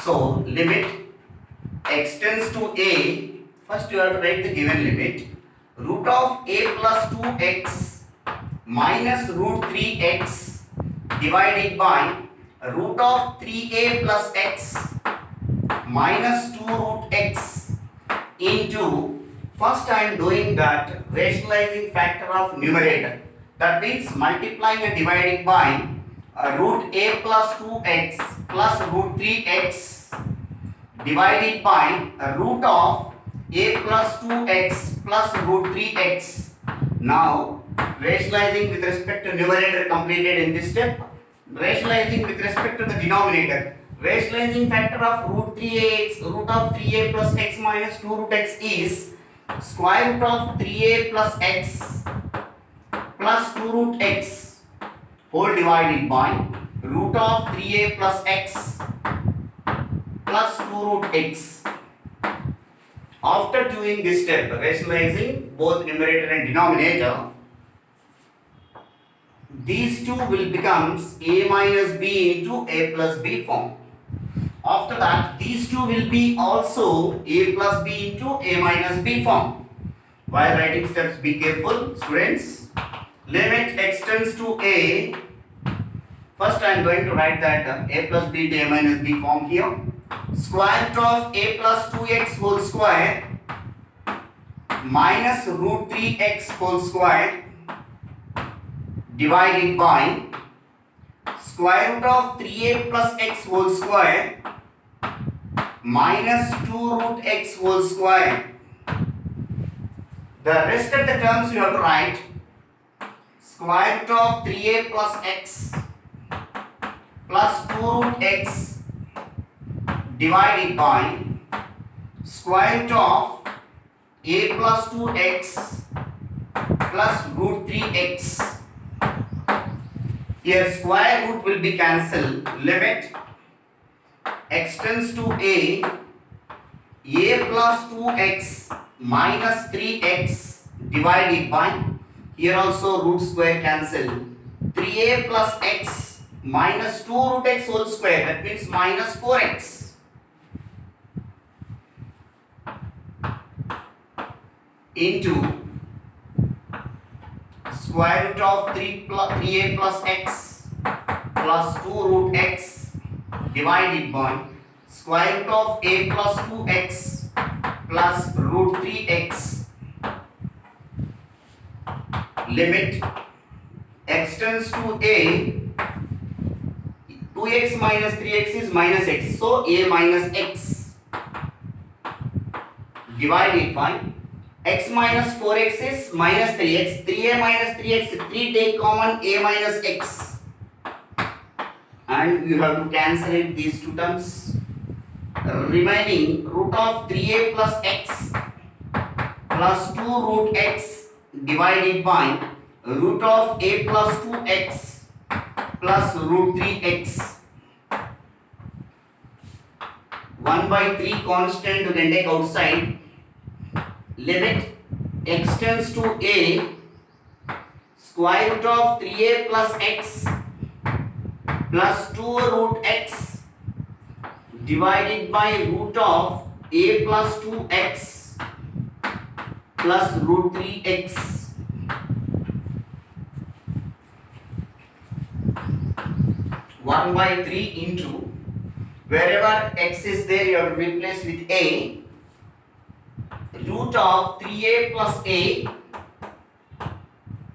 So limit x tends to a, first you have to write the given limit, root of a plus 2x minus root 3x divided by root of 3a plus x minus 2 root x into, first I am doing that rationalizing factor of numerator. That means multiplying and dividing by root a plus 2x plus root 3x divided by root of a plus 2x plus root 3x. Now rationalizing with respect to numerator completed in this step. Rationalizing with respect to the denominator. Rationalizing factor of root 3ax, root of 3a plus x minus 2 root x is square root of 3a plus x plus 2 root x whole divided by root of 3a plus x plus 2 root x. After doing this step, rationalizing both numerator and denominator, these two will becomes a minus b into a plus b form. After that, these two will be also a plus b into a minus b form. While writing steps, be careful, students. Limit extends to a. First, I am going to write that a plus b into a minus b form here. Square root of a plus 2x whole square minus root 3x whole square divided by square root of 3a plus x whole square minus 2 root x whole square. The rest of the terms you have to write square root of 3a plus x plus 2 root x divided by square root of a plus 2x plus root 3x. Here square root will be cancelled. Limit extends to a plus 2x minus 3x divided by, here also root square cancel, 3a plus x minus 2 root x whole square, that means minus 4x into square root of 3a plus x plus 2 root x divided by square root of a plus 2x plus root 3x. Limit extends to a, 2x minus 3x is minus x, so a minus x divided by x minus 4x is minus 3x, 3a minus 3x, 3 take common a minus x, and you have to cancel it, these two terms. Remaining root of 3a plus x plus 2 root x divided by root of a plus 2x plus root 3x. 1 by 3 constant you can take outside. Limit extends to a square root of 3a plus x plus 2 root x divided by root of a plus 2x plus root 3x. One by 3 into, wherever x is there you have to replace with a, root of 3a plus a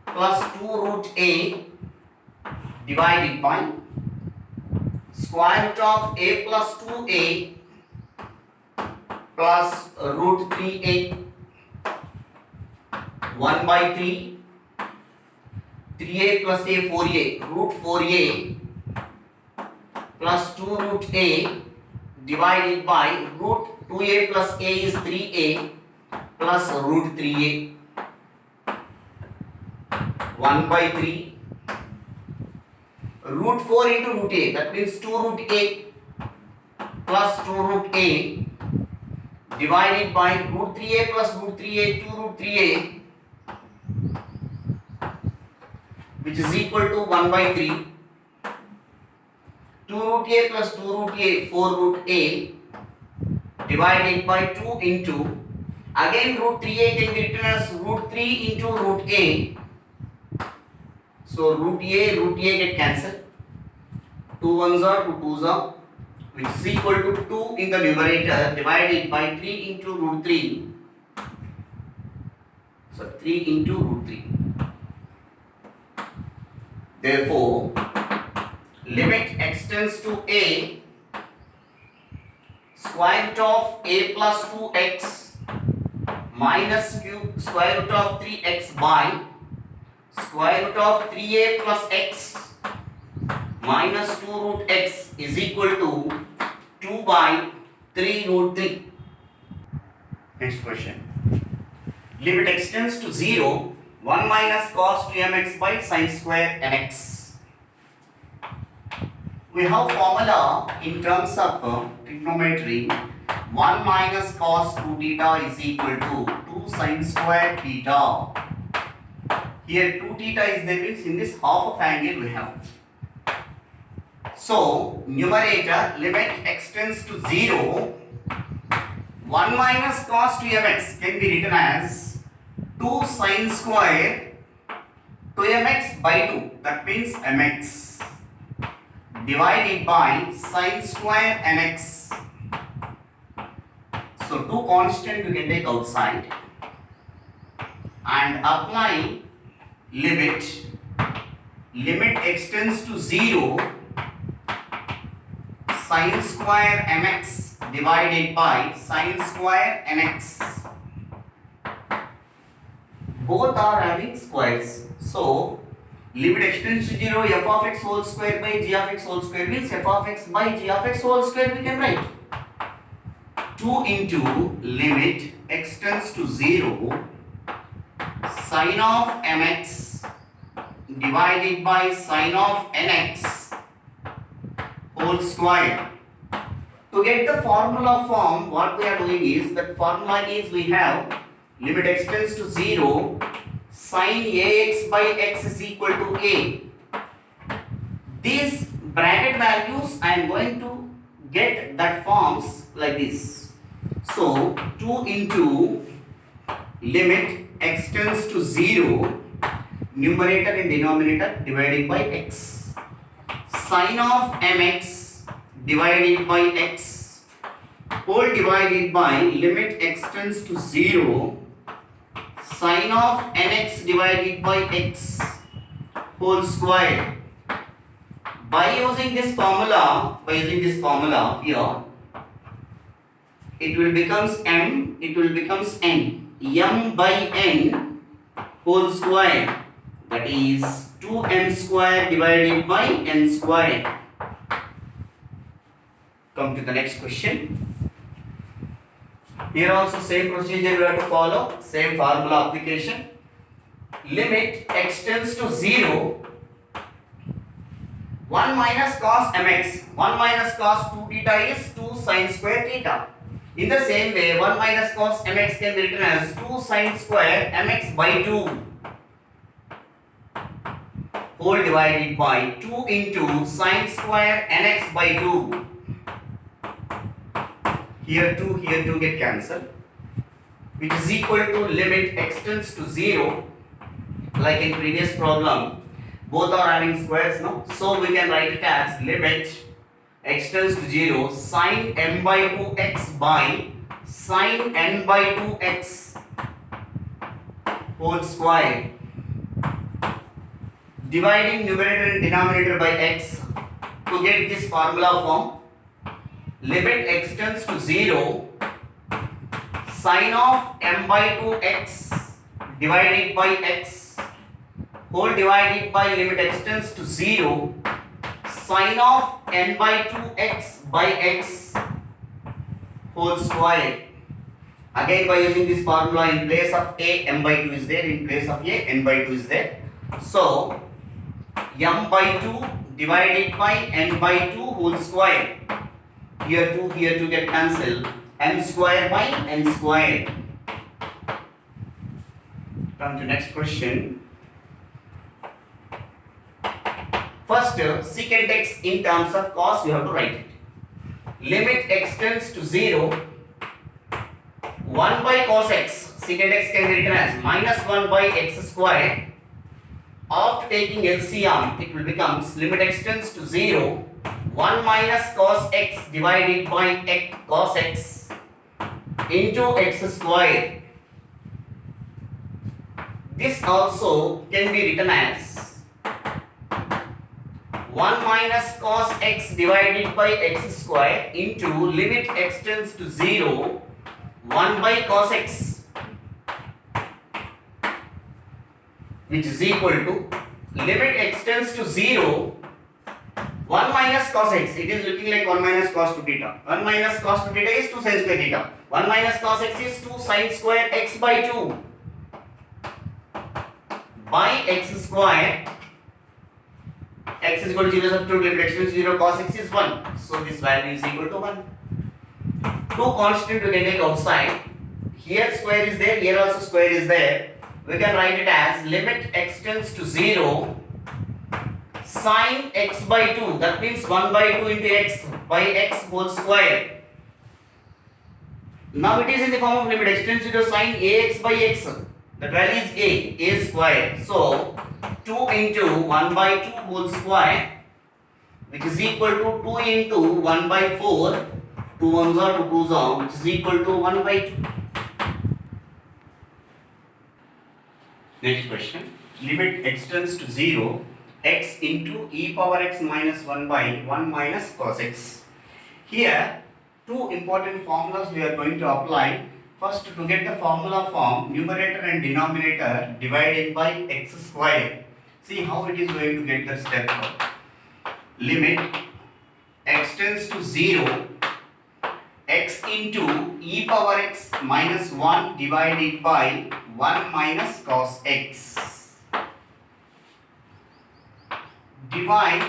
plus 2 root a divided by square root of a plus 2a plus root 3a. 1 by 3, 3a plus a 4a, root 4a plus 2 root a divided by root 2a plus a is 3a plus root 3a. 1 by 3 root 4 into root a, that means 2 root a plus 2 root a divided by root 3a plus root 3a, 2 root 3a, which is equal to 1 by 3. 2 root a plus 2 root a, 4 root a divided by 2 into, again root 3a can be written as root 3 into root a. So root a get cancelled. 2 ones are 2 twos are, which is equal to 2 in the numerator divided by 3 into root 3. So 3 into root 3. Therefore, limit extends to a square root of a plus 2x minus cube square root of 3x by square root of 3a plus x minus 2 root x is equal to 2 by 3 root 3. Next question. Limit extends to 0, 1 minus cos 2mx by sin square nx. We have formula in terms of trigonometry. 1 minus cos 2 theta is equal to 2 sin square theta. Here 2 theta is there, means in this half of angle we have. So numerator limit x tends to 0, 1 minus cos 2mx can be written as 2 sin square 2mx by 2, that means mx, divided by sin square nx. So 2 constant we can take outside and apply limit x tends to 0, sin square mx divided by sin square nx. Both are having squares. So limit x tends to 0, f of x whole square by g of x whole square means f of x by g of x whole square we can write. 2 into limit x tends to 0, sin of mx divided by sin of nx whole square. To get the formula form, what we are doing is, that formula is, we have limit x tends to 0, sin ax by x is equal to a. These bracket values I am going to get that forms like this. So 2 into limit x tends to 0, numerator and denominator divided by x, sin of mx divided by x whole divided by limit x tends to 0, sin of nx divided by x whole square. By using this formula here, it will becomes m, it will becomes n, m by n whole square, that is 2m square divided by n square. Come to the next question. Here also same procedure we have to follow, same formula application. Limit x tends to 0, 1 minus cos mx, 1 minus cos 2 theta is 2 sin square theta. In the same way, 1 minus cos mx can be written as 2 sin square mx by 2 whole divided by 2 into sin square nx by 2. Here 2 get cancelled, which is equal to limit x tends to 0, like in previous problem. Both are having squares, no? So we can write it as limit x tends to 0, sin m by 2x by sin n by 2x whole square. Dividing numerator and denominator by x to get this formula form. Limit x tends to 0, sin of m by 2x divided by x whole divided by limit x tends to 0, sin of n by 2x by x whole square. Again by using this formula, in place of a, m by 2 is there, in place of a, n by 2 is there. So m by 2 divided by n by 2 whole square. Here 2 get cancelled, m square by n square. Come to next question. First, secant x in terms of cos, you have to write it. Limit x tends to 0, 1 by cos x, secant x can be written as minus 1 by x square. After taking LCM, it will become limit x tends to 0, 1 minus cos x divided by x cos x into x square. This also can be written as 1 minus cos x divided by x square into limit x tends to 0, 1 by cos x, which is equal to limit x tends to 0, 1 minus cos x. It is looking like 1 minus cos 2 theta. 1 minus cos 2 theta is 2 sin square theta. 1 minus cos x is 2 sin square x by 2 by x square. X is equal to 0 substitute, limit x tends to 0, cos x is 1. So this value is equal to 1. 2 constant we can take outside. Here square is there, here also square is there. we can write it as limit x tends to 0 sine x by 2, that means 1 by 2 into x by x whole square. Now it is in the form of limit x tends to 0 sine ax by x, that value is a square. So 2 into 1 by 2 whole square, which is equal to 2 into 1 by 4, 2 ones are 2 twos are, which is equal to 1 by 2. Next question, limit x tends to 0 x into e power x minus 1 by 1 minus cos x. Here two important formulas we are going to apply. First, to get the formula form, numerator and denominator divided by x square. See how it is going to get the step. Limit x tends to 0 x into e power x minus 1 divided by 1 minus cos x. Divide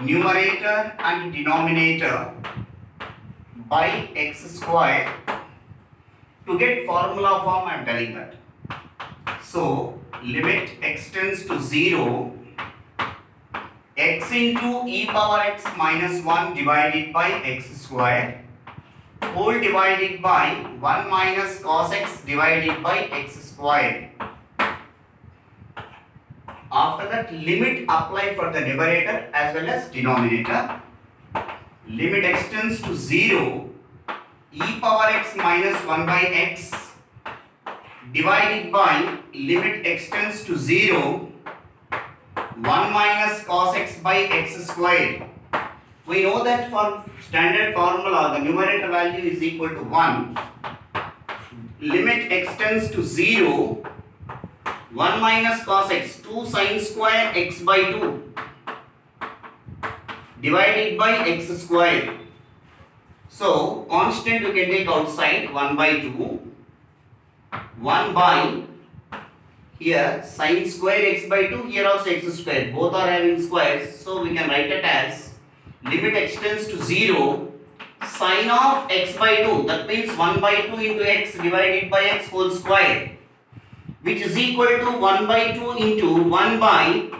numerator and denominator by x square. To get formula form, I am telling that. So limit x tends to 0 x into e power x minus 1 divided by x square whole divided by 1 minus cos x divided by x square. After that, limit apply for the numerator as well as denominator. Limit x tends to 0 e power x minus 1 by x divided by limit x tends to 0 1 minus cos x by x square. We know that for standard formula the numerator value is equal to 1. Limit x tends to 0 1 minus cos x, 2 sine square x by 2 divided by x square. So constant you can take outside, 1 by 2, 1 by, here sine square x by 2, here also x square, both are having squares, so we can write it as limit x tends to 0 sine of x by 2, that means 1 by 2 into x divided by x whole square, which is equal to 1 by 2 into 1 by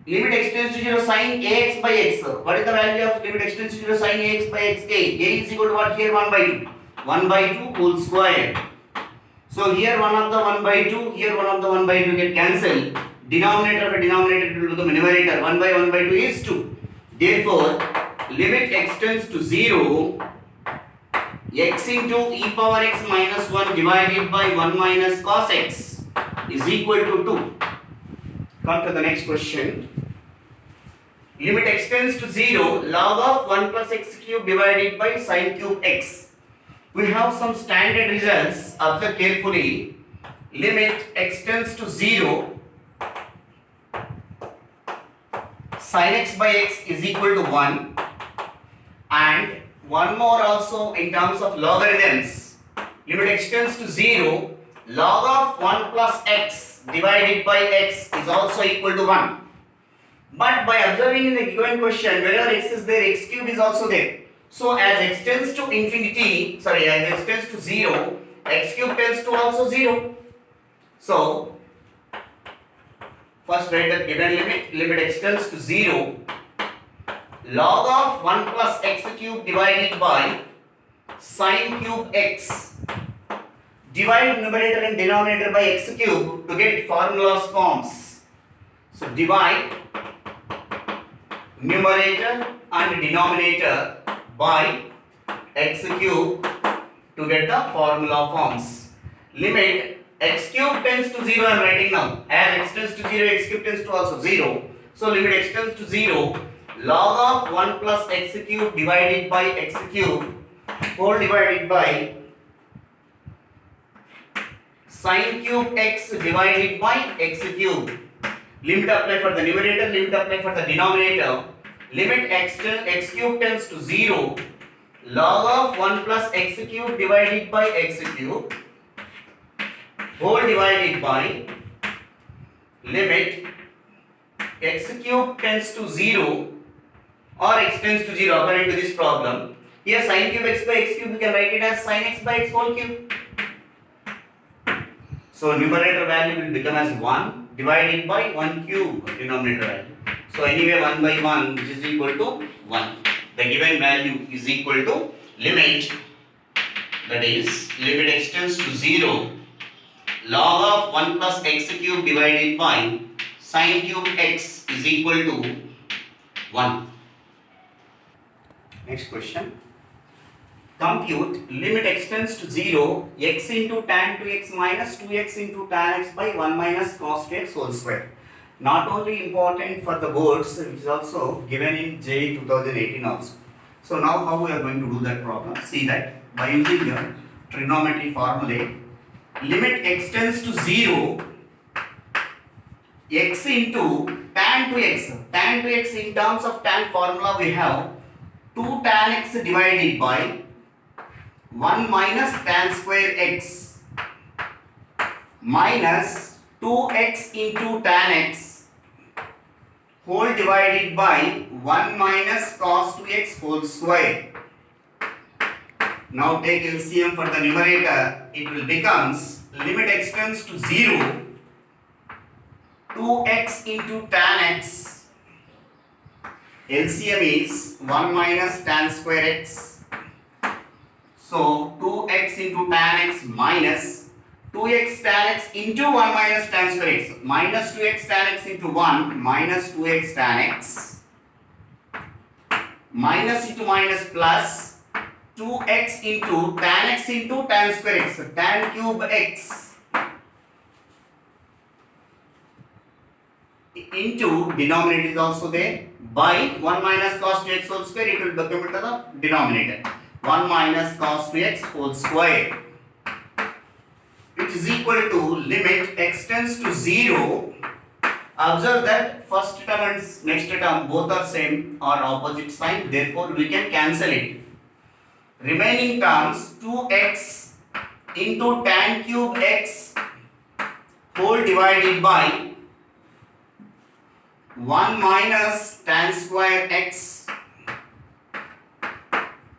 limit x tends to 0 sine ax by x. What is the value of limit x tends to 0 sine ax by x? A is equal to what here? 1 by 2. 1 by 2 whole square. So here one of the 1 by 2, here one of the 1 by 2 get cancelled. Denominator of a denominator will become numerator. 1 by 1 by 2 is 2. Therefore, limit x tends to 0 x into e power x minus 1 divided by 1 minus cos x is equal to 2. Come to the next question. Limit x tends to 0 log of 1 plus x cube divided by sine cube x. We have some standard results. Observe carefully. Limit x tends to 0 sine x by x is equal to 1, and one more also in terms of logarithms. Limit x tends to 0 log of 1 plus x divided by x is also equal to 1. But by observing in the given question, wherever x is there, x cube is also there. So as x tends to infinity, as x tends to 0, x cube tends to also 0. So first write the given limit. Limit x tends to 0 log of 1 plus x cube divided by sine cube x. Divide numerator and denominator by x cube to get formulas forms. So divide numerator and denominator by x cube to get the formula forms. Limit x cube tends to 0, I am writing now. As x tends to 0, x cube tends to also 0. So limit x tends to 0 log of 1 plus x cube divided by x cube whole divided by sine cube x divided by x cube. Limit apply for the numerator, limit apply for the denominator. Limit x cube tends to 0 log of 1 plus x cube divided by x cube whole divided by limit x cube tends to 0 or x tends to 0 according to this problem. Here sine cube x by x cube we can write it as sine x by x whole cube. So numerator value will become as 1 divided by 1 cube denominator value. So anyway 1 by 1 which is equal to 1. The given value is equal to limit, that is limit extends to 0 log of 1 plus x cube divided by sin cube x is equal to 1. Next question. Compute limit extends to 0 x into tan 2x minus 2x into tan x by 1 minus cos 2x whole square. Not only important for the boards, which is also given in JEE 2018 also. So now how we are going to do that problem? See that by using the trigonometry formula, limit extends to 0 x into tan 2x. Tan 2x in terms of tan formula we have 2 tan x divided by 1 minus tan square x minus 2x into tan x whole divided by 1 minus cos 2x whole square. Now take LCM for the numerator. It will becomes limit extends to 0 2x into tan x. LCM is 1 minus tan square x. So 2x into tan x minus 2x tan x into 1 minus tan square x. Minus 2x tan x into 1 minus 2x tan x. Minus into minus plus 2x into tan x into tan square x. Tan cube x into denominator is also there by 1 minus cos 2x whole square. It will become into the denominator. 1 minus cos 2x whole square, which is equal to limit extends to 0. Observe that first term and next term both are same or opposite sign, therefore we can cancel it. Remaining terms 2x into tan cube x whole divided by 1 minus tan square x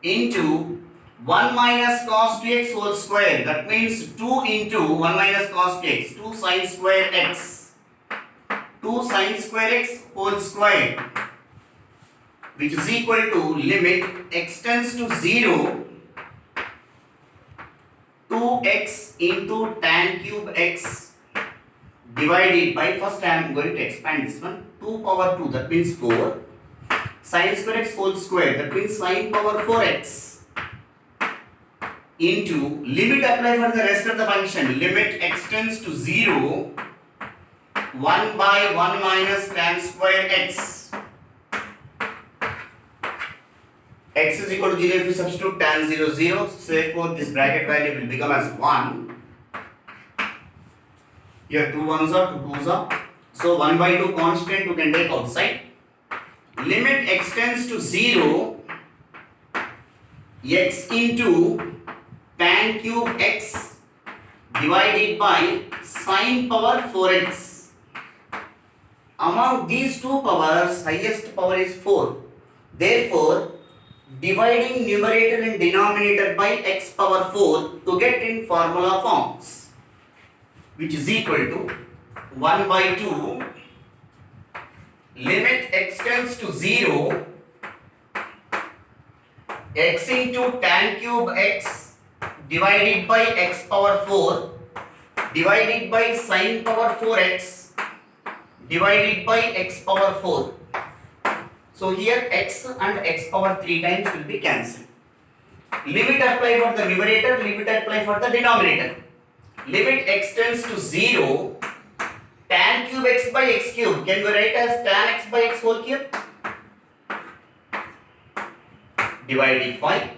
into 1 minus cos 2x whole square. That means 2 into 1 minus cos 2x, 2 sin square x, 2 sin square x whole square, which is equal to limit extends to 0 2x into tan cube x divided by, first I am going to expand this one, 2 power 2, that means 4, sin square x whole square, that means sin power 4x, into limit apply for the rest of the function. Limit extends to 0 1 by 1 minus tan square x. X is equal to 0 if you substitute tan 0 0, so therefore this bracket value will become as 1. Here 2 ones are 2 twos are, so 1 by 2 constant you can take outside. Limit extends to 0 x into tan cube x divided by sin power 4x. Among these two powers, highest power is 4. Therefore, dividing numerator and denominator by x power 4 to get in formula forms, which is equal to 1 by 2 limit extends to 0 x into tan cube x divided by x power 4 divided by sin power 4x divided by x power 4. So here x and x power 3 times will be cancelled. Limit apply for the numerator, limit apply for the denominator. Limit extends to 0 tan cube x by x cube. Can we write as tan x by x whole cube? Divided by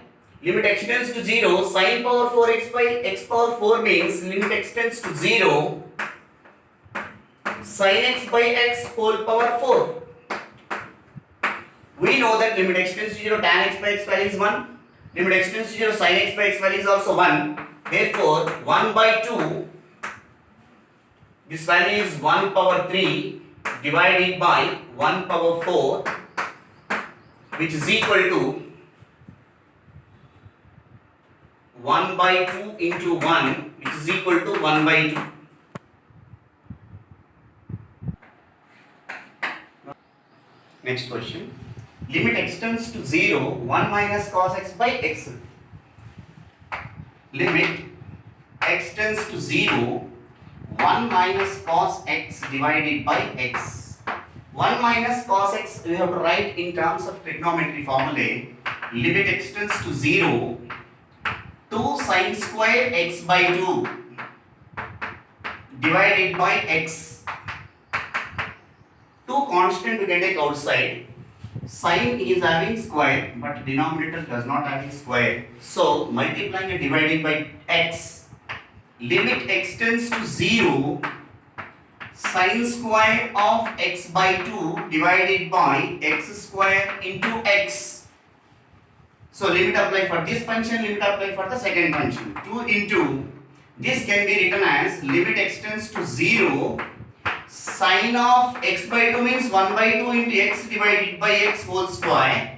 limit extends to 0 sin power 4x by x power 4 means limit extends to 0 sin x by x whole power 4. We know that limit extends to 0 tan x by x value is 1. Limit extends to 0 sin x by x value is also 1. Therefore 1 by 2, this value is 1 power 3 divided by 1 power 4, which is equal to 1 by 2 into 1, which is equal to 1 by 2. Next question. Limit x tends to 0, 1 minus cos x by x. Limit x tends to 0, 1 minus cos x divided by x. 1 minus cos x we have to write in terms of trigonometry formulae. Limit x tends to 0, 2 sin square x by 2 divided by x. 2 constant we can take outside. Sin is having square but denominator does not having square. So multiplying and dividing by x. Limit x tends to 0, sin square of x by 2 divided by x square into x. So limit apply for this function, limit apply for the second function. 2 into, this can be written as limit x tends to 0, sin of x by 2 means 1 by 2 into x divided by x whole square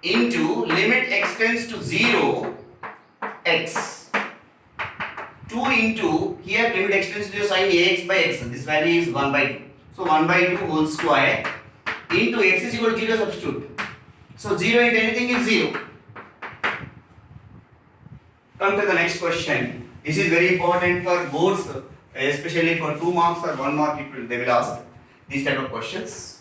into limit x tends to 0, x. 2 into, here limit x tends to sin ax by x, this value is 1 by 2. So 1 by 2 whole square into x is equal to 0, substitute. So 0 into anything is 0. Come to the next question. This is very important for boards, especially for 2 marks or 1 mark people, they will ask these type of questions.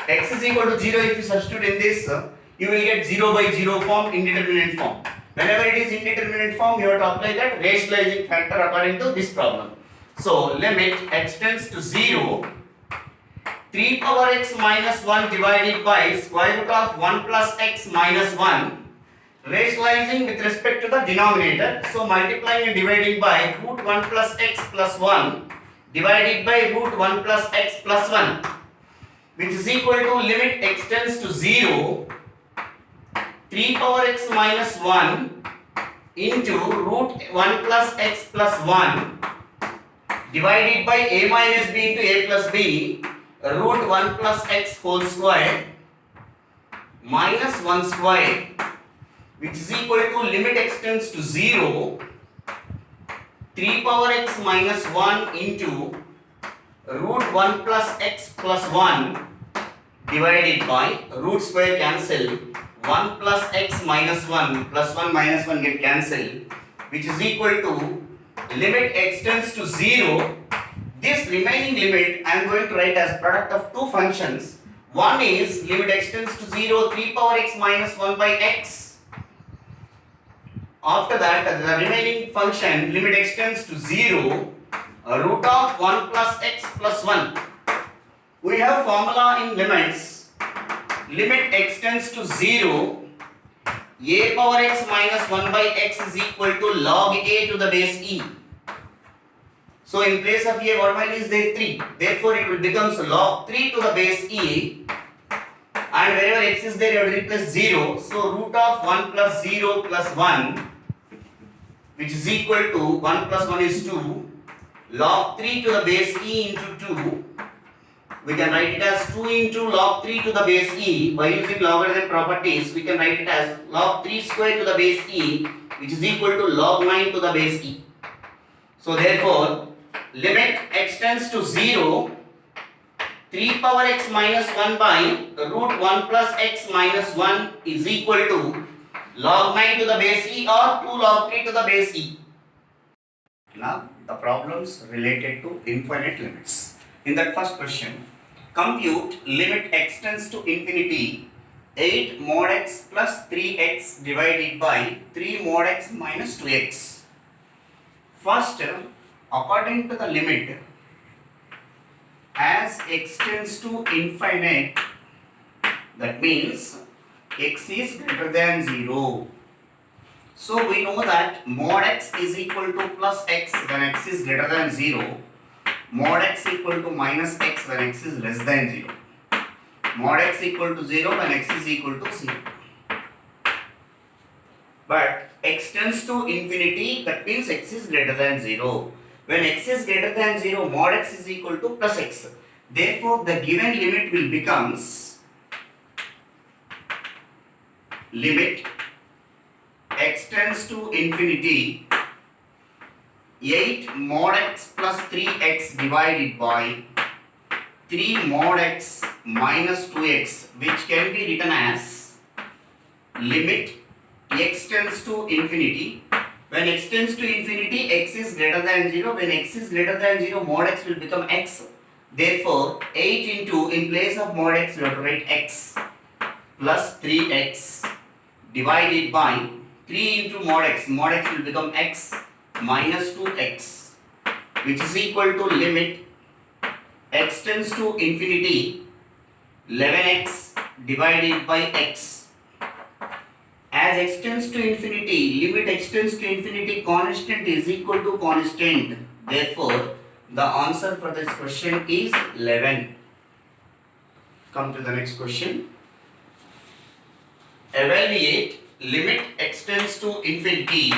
X is equal to 0, if you substitute in this, you will get 0 by 0 form, indeterminate form. Whenever it is indeterminate form, you have to apply that rationalizing factor according to this problem. So limit x tends to 0, 3 power x minus 1 divided by square root of 1 plus x minus 1. Rationalizing with respect to the denominator, so multiplying and dividing by root 1 plus x plus 1 divided by root 1 plus x plus 1, which is equal to limit x tends to 0, 3 power x minus 1 into root 1 plus x plus 1 divided by a minus b into a plus b, root 1 plus x whole square minus 1 square, which is equal to limit x tends to 0, 3 power x minus 1 into root 1 plus x plus 1 divided by root square cancel, 1 plus x minus 1 plus 1 minus 1 get cancelled, which is equal to limit x tends to 0. This remaining limit I am going to write as product of two functions. One is limit x tends to 0, 3 power x minus 1 by x. After that, the remaining function limit x tends to 0, root of 1 plus x plus 1. We have formula in limits. Limit x tends to 0, a power x minus 1 by x is equal to log a to the base e. So in place of a, what value is there? 3. Therefore it will becomes log 3 to the base e, and wherever x is there you have to replace 0. So root of 1 plus 0 plus 1, which is equal to 1 plus 1 is 2, log 3 to the base e into 2. We can write it as 2 into log 3 to the base e. By using logarithm properties, we can write it as log 3 square to the base e, which is equal to log 9 to the base e. So therefore, limit x tends to 0, 3 power x minus 1 by root 1 plus x minus 1 is equal to log 9 to the base e or 2 log 3 to the base e. Now the problems related to infinite limits. In that first question, compute limit x tends to infinity 8 mod x plus 3x divided by 3 mod x minus 2x. First, according to the limit, as x tends to infinite, that means x is greater than 0. So we know that mod x is equal to plus x when x is greater than 0. Mod x equal to minus x when x is less than 0. Mod x equal to 0 when x is equal to 0. But x tends to infinity, that means x is greater than 0. When x is greater than 0, mod x is equal to plus x. Therefore, the given limit will becomes limit x tends to infinity 8 mod x plus 3x divided by 3 mod x minus 2x, which can be written as limit x tends to infinity. When x tends to infinity, x is greater than 0. When x is greater than 0, mod x will become x. Therefore, 8 into, in place of mod x, we have to write x plus 3x divided by 3 into mod x will become x minus 2x, which is equal to limit x tends to infinity 11x divided by x. As x tends to infinity, limit x tends to infinity, constant is equal to constant. Therefore, the answer for this question is 11. Come to the next question. Evaluate limit x tends to infinity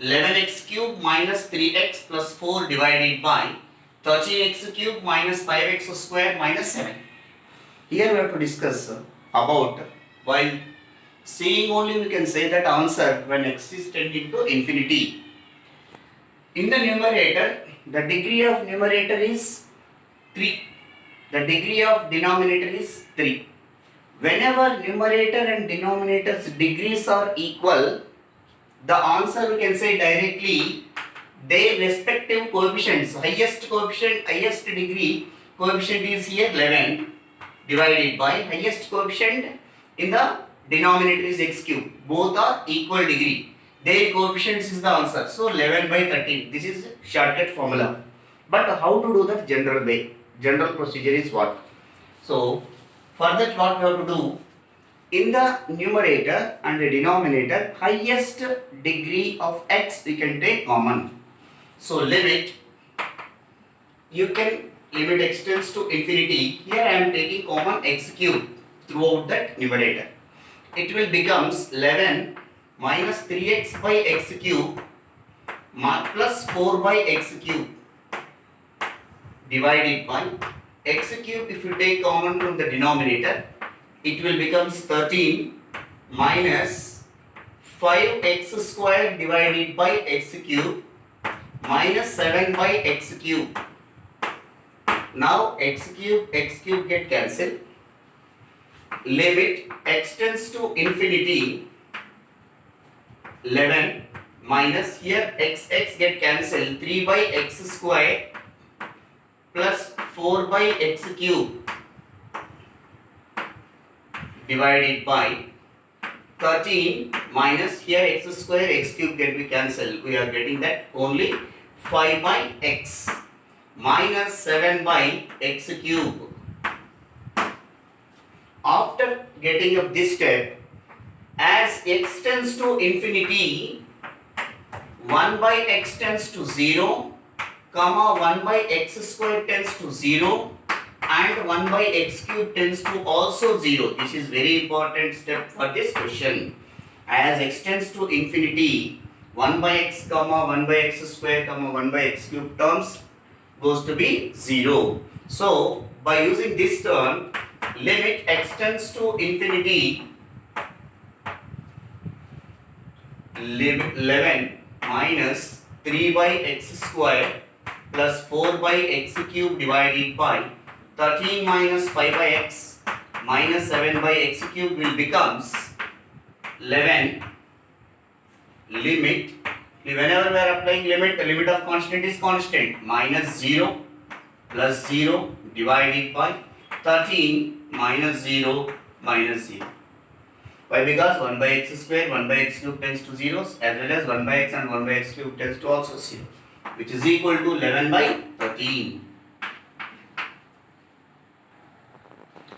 11x cube minus 3x plus 4 divided by 13x cube minus 5x square minus 7. Here we have to discuss about, while seeing only we can say that answer when x is tending to infinity. In the numerator, the degree of numerator is 3. The degree of denominator is 3. Whenever numerator and denominator's degrees are equal, the answer we can say directly their respective coefficients. Highest coefficient, highest degree coefficient is here 11 divided by highest coefficient in the denominator is x cube. Both are equal degree. Their coefficients is the answer. So 11 by 13. This is shortcut formula. But how to do that general way? General procedure is what? So for that what we have to do? In the numerator and the denominator, highest degree of x we can take common. So limit, you can limit x tends to infinity. Here I am taking common x cube throughout that numerator. It will becomes 11 minus 3x by x cube plus 4 by x cube divided by x cube. If you take common from the denominator, it will becomes 13 minus 5x square divided by x cube minus 7 by x cube. Now x cube get cancelled. Limit x tends to infinity 11 minus here x get cancelled 3 by x square plus 4 by x cube divided by 13 minus here x square x cube can be cancelled. We are getting that only 5 by x minus 7 by x cube. After getting up this step, as x tends to infinity, 1 by x tends to 0, comma 1 by x square tends to 0, and 1 by x cube tends to also 0. This is very important step for this question. As x tends to infinity, 1 by x comma 1 by x square comma 1 by x cube terms goes to be 0. So by using this term, limit x tends to infinity 11 minus 3 by x square plus 4 by x cube divided by 13 minus 5 by x minus 7 by x cube will becomes 11 limit. Whenever we are applying limit, the limit of constant is constant. Minus 0 plus 0 divided by 13 minus 0 minus 0. Why? Because 1 by x square, 1 by x cube tends to zeros, as well as 1 by x and 1 by x cube tends to also 0, which is equal to 11 by 13.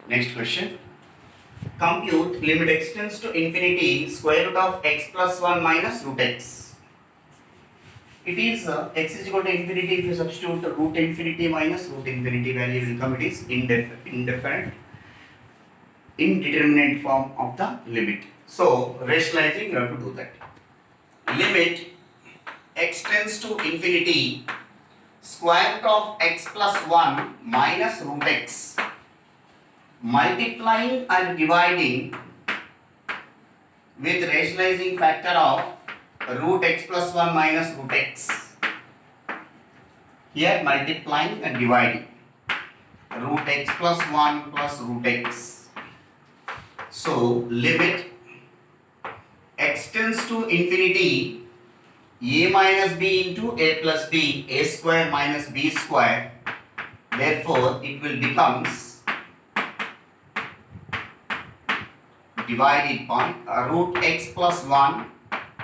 Next question. Compute limit x tends to infinity square root of x plus 1 minus root x. It is x is equal to infinity. If you substitute root infinity minus root infinity, value will come. It is indefinite, indeterminate form of the limit. So rationalizing, you have to do that. Limit x tends to infinity square root of x plus 1 minus root x. Multiplying and dividing with rationalizing factor of root x plus 1 minus root x. Here multiplying and dividing. root x plus 1 plus root x. So limit x tends to infinity, a minus b into a plus b, a square minus b square. Therefore, it will becomes divided by root x plus 1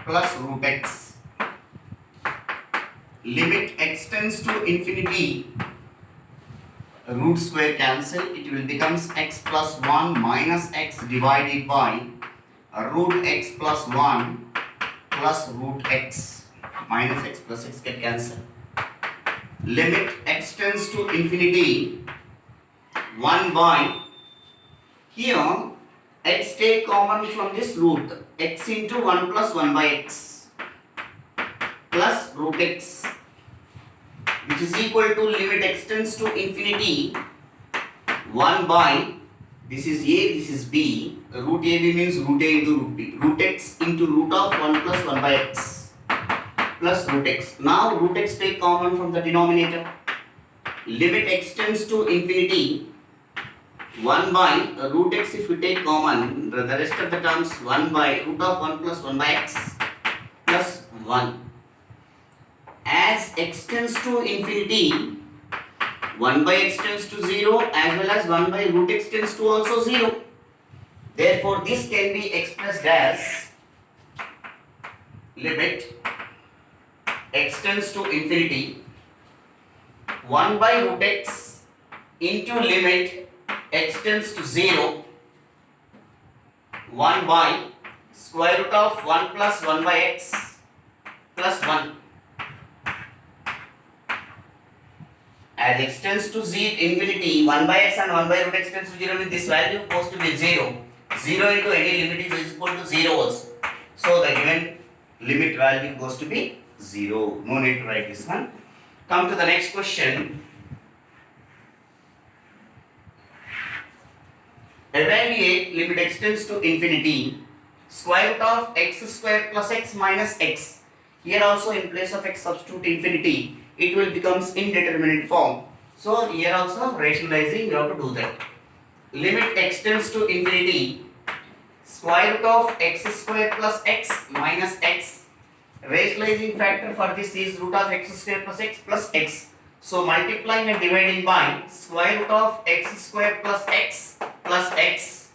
plus root x. Limit x tends to infinity, root square cancel, it will becomes x plus 1 minus x divided by root x plus 1 plus root x. Minus x plus x get cancelled. Limit x tends to infinity, 1 by, here x take common from this root, x into 1 plus 1 by x plus root x, which is equal to limit x tends to infinity, 1 by, this is a, this is b, root ab means root a into root b, root x into root of 1 plus 1 by x plus root x. Now root x take common from the denominator. Limit x tends to infinity, 1 by root x if we take common, the rest of the terms 1 by root of 1 plus 1 by x plus 1. As x tends to infinity, 1 by x tends to 0 as well as 1 by root x tends to also 0. Therefore, this can be expressed as limit x tends to infinity, 1 by root x into limit x tends to 0, 1 by square root of 1 plus 1 by x plus 1. As x tends to infinity, 1 by x and 1 by root x tends to 0 means this value goes to be 0. 0 into any limit is equal to 0 also. So the given limit value goes to be 0. No need to write this one. Come to the next question. Evaluate limit x tends to infinity, square root of x square plus x minus x. Here also in place of x substitute infinity, it will becomes indeterminate form. So here also rationalizing you have to do that. Limit x tends to infinity, square root of x square plus x minus x. Rationalizing factor for this is root of x square plus x plus x. So multiplying and dividing by square root of x square plus x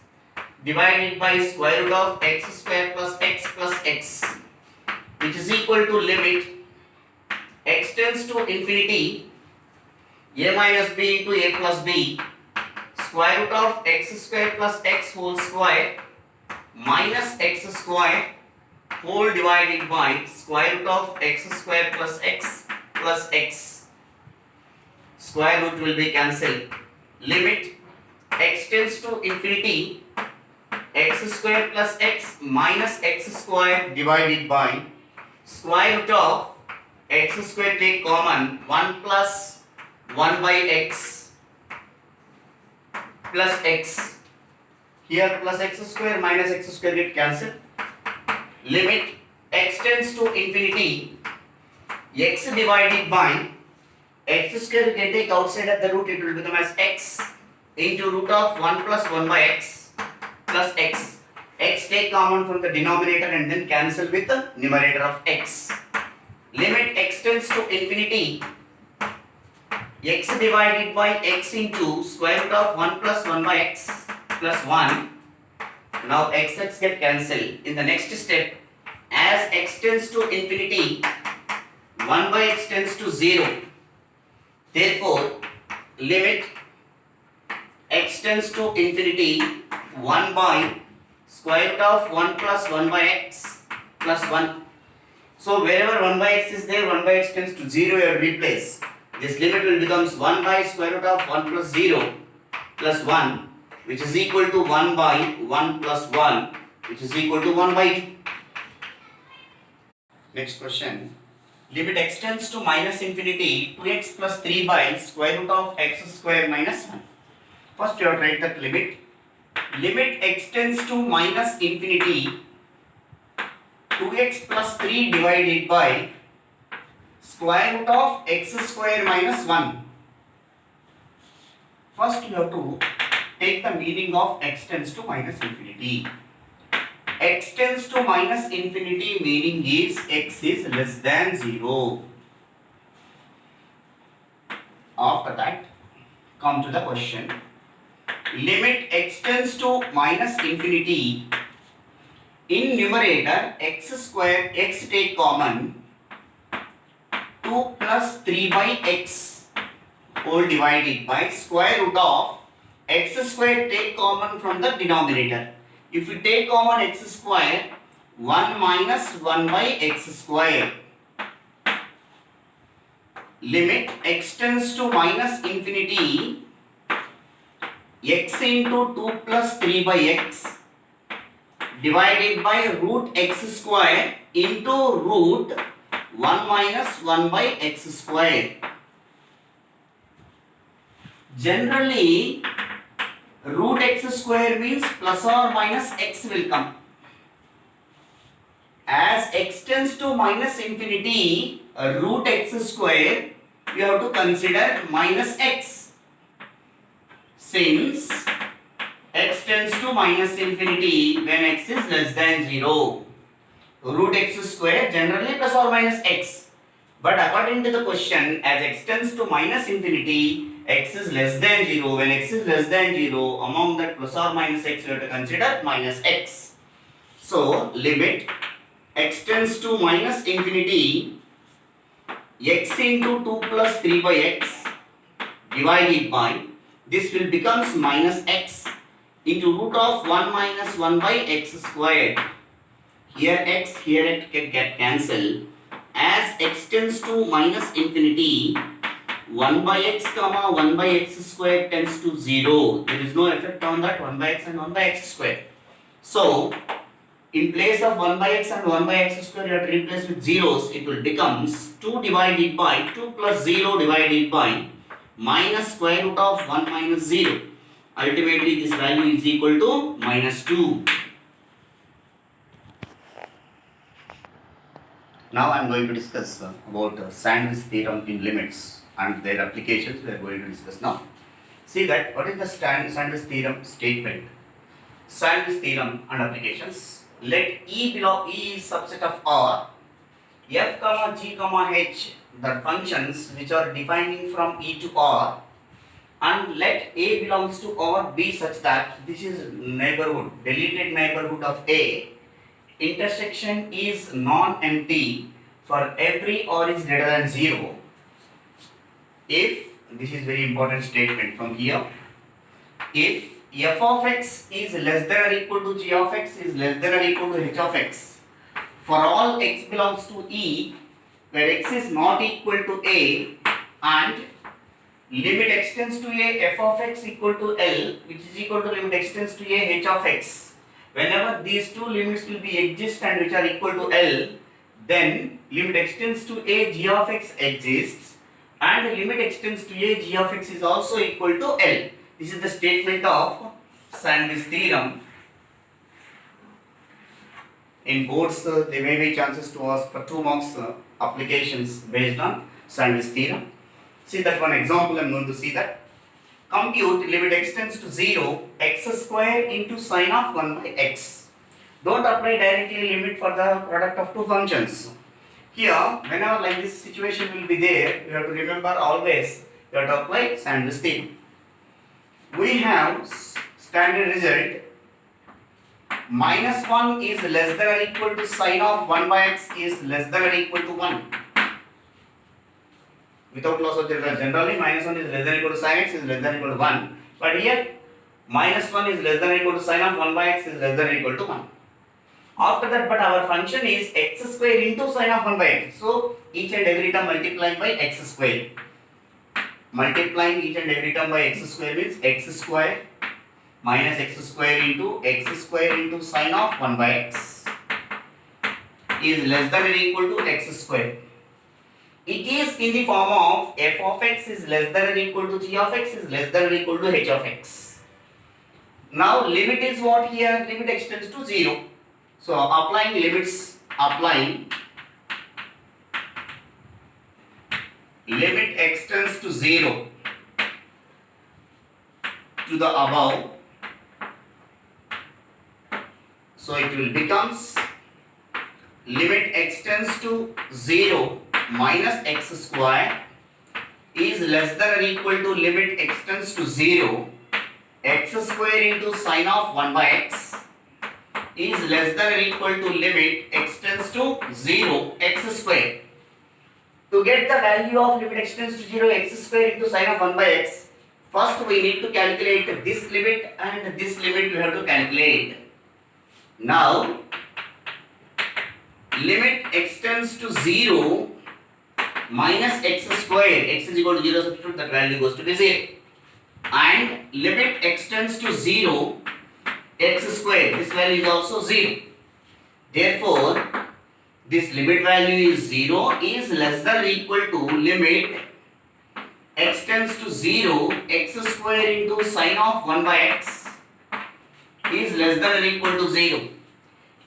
divided by square root of x square plus x, which is equal to limit x tends to infinity, a minus b into a plus b, square root of x square plus x whole square minus x square whole divided by square root of x square plus x. Square root will be cancelled. Limit x tends to infinity, x square plus x minus x square divided by square root of x square take common, 1 plus 1 by x plus x. Here plus x square minus x square get cancelled. Limit x tends to infinity, x divided by x square you can take outside of the root, it will become as x into root of 1 plus 1 by x plus x. X take common from the denominator and then cancel with the numerator of x. Limit x tends to infinity, x divided by x into square root of 1 plus 1 by x plus 1. Now x get cancelled. In the next step, as x tends to infinity, 1 by x tends to 0. Therefore, limit x tends to infinity, 1 by square root of 1 plus 1 by x plus 1. So wherever 1 by x is there, 1 by x tends to 0, you have to replace. This limit will becomes 1 by square root of 1 plus 0 plus 1, which is equal to 1 by 1 plus 1, which is equal to 1 by 2. Next question. Limit x tends to minus infinity, 2x plus 3 by square root of x square minus 1. First you have to write that limit. Limit x tends to minus infinity, 2x plus 3 divided by square root of x square minus 1. First you have to take the meaning of x tends to minus infinity. X tends to minus infinity meaning is x is less than 0. After that, come to the question. Limit x tends to minus infinity. In numerator, x square, x take common, 2 plus 3 by x whole divided by square root of x square take common from the denominator. If we take common x square, 1 minus 1 by x square. Limit x tends to minus infinity, x into 2 plus 3 by x divided by root x square into root 1 minus 1 by x square. Generally, root x square means plus or minus x will come. As x tends to minus infinity, root x square, you have to consider minus x. Since x tends to minus infinity when x is less than 0. Root x square generally plus or minus x. But according to the question, as x tends to minus infinity, x is less than 0. When x is less than 0, among that plus or minus x, you have to consider minus x. So, limit x tends to minus infinity, x into 2 plus 3 by x divided by, this will becomes minus x into root of 1 minus 1 by x squared. Here x can get cancelled. As x tends to minus infinity, 1 by x comma 1 by x square tends to 0. There is no effect on that 1 by x and 1 by x square. So, in place of 1 by x and 1 by x square, you have to replace with zeros. It will becomes 2 divided by 2 plus 0 divided by minus square root of 1 minus 0. Ultimately, this value is equal to minus 2. Now I am going to discuss about Sandwich theorem in limits and their applications. We are going to discuss now. See that what is the Sandwich theorem statement? Sandwich theorem and applications. Let E belong E is subset of R. F comma G comma H, the functions which are defining from E to R, and let A belongs to R be such that this is neighborhood, deleted neighborhood of A. Intersection is non-empty for every R is greater than 0. If, this is very important statement from here, if f of x is less than or equal to g of x is less than or equal to h of x, for all x belongs to E, where x is not equal to A, and limit x tends to A, f of x equal to L, which is equal to limit x tends to A, h of x. Whenever these two limits will be exist and which are equal to L, then limit x tends to A, g of x exists, and limit x tends to A, g of x is also equal to L. This is the statement of Sandwich theorem. In boards, there may be chances to ask for 2 marks applications based on Sandwich theorem. See that one example, I am going to see that. Compute limit x tends to 0, x square into sine of 1 by x. Don't apply directly limit for the product of two functions. Here, whenever like this situation will be there, you have to remember always, you have to apply Sandwich theorem. We have standard result, minus 1 is less than or equal to sine of 1 by x is less than or equal to 1. Without loss of the result, generally minus 1 is less than or equal to sine x is less than or equal to 1. But here, minus 1 is less than or equal to sine of 1 by x is less than or equal to 1. After that, but our function is x square into sine of 1 by x. So, each and every term multiplying by x square. Multiplying each and every term by x square means x square minus x square into sine of 1 by x is less than or equal to x square. It is in the form of f of x is less than or equal to g of x is less than or equal to h of x. Now limit is what here? Limit x tends to 0. So applying limits, limit x tends to 0. to the above. So it will becomes limit x tends to 0 minus x square is less than or equal to limit x tends to 0 x square into sine of 1 by x is less than or equal to limit x tends to 0 x square. To get the value of limit x tends to 0 x square into sine of 1 by x, first we need to calculate this limit and this limit we have to calculate. Now limit x tends to 0 minus x square, x is equal to 0, substitute, that value goes to be 0, and limit x tends to 0 x square, this value is also 0. Therefore this limit value is 0 is less than or equal to limit x tends to 0 x square into sine of 1 by x is less than or equal to 0.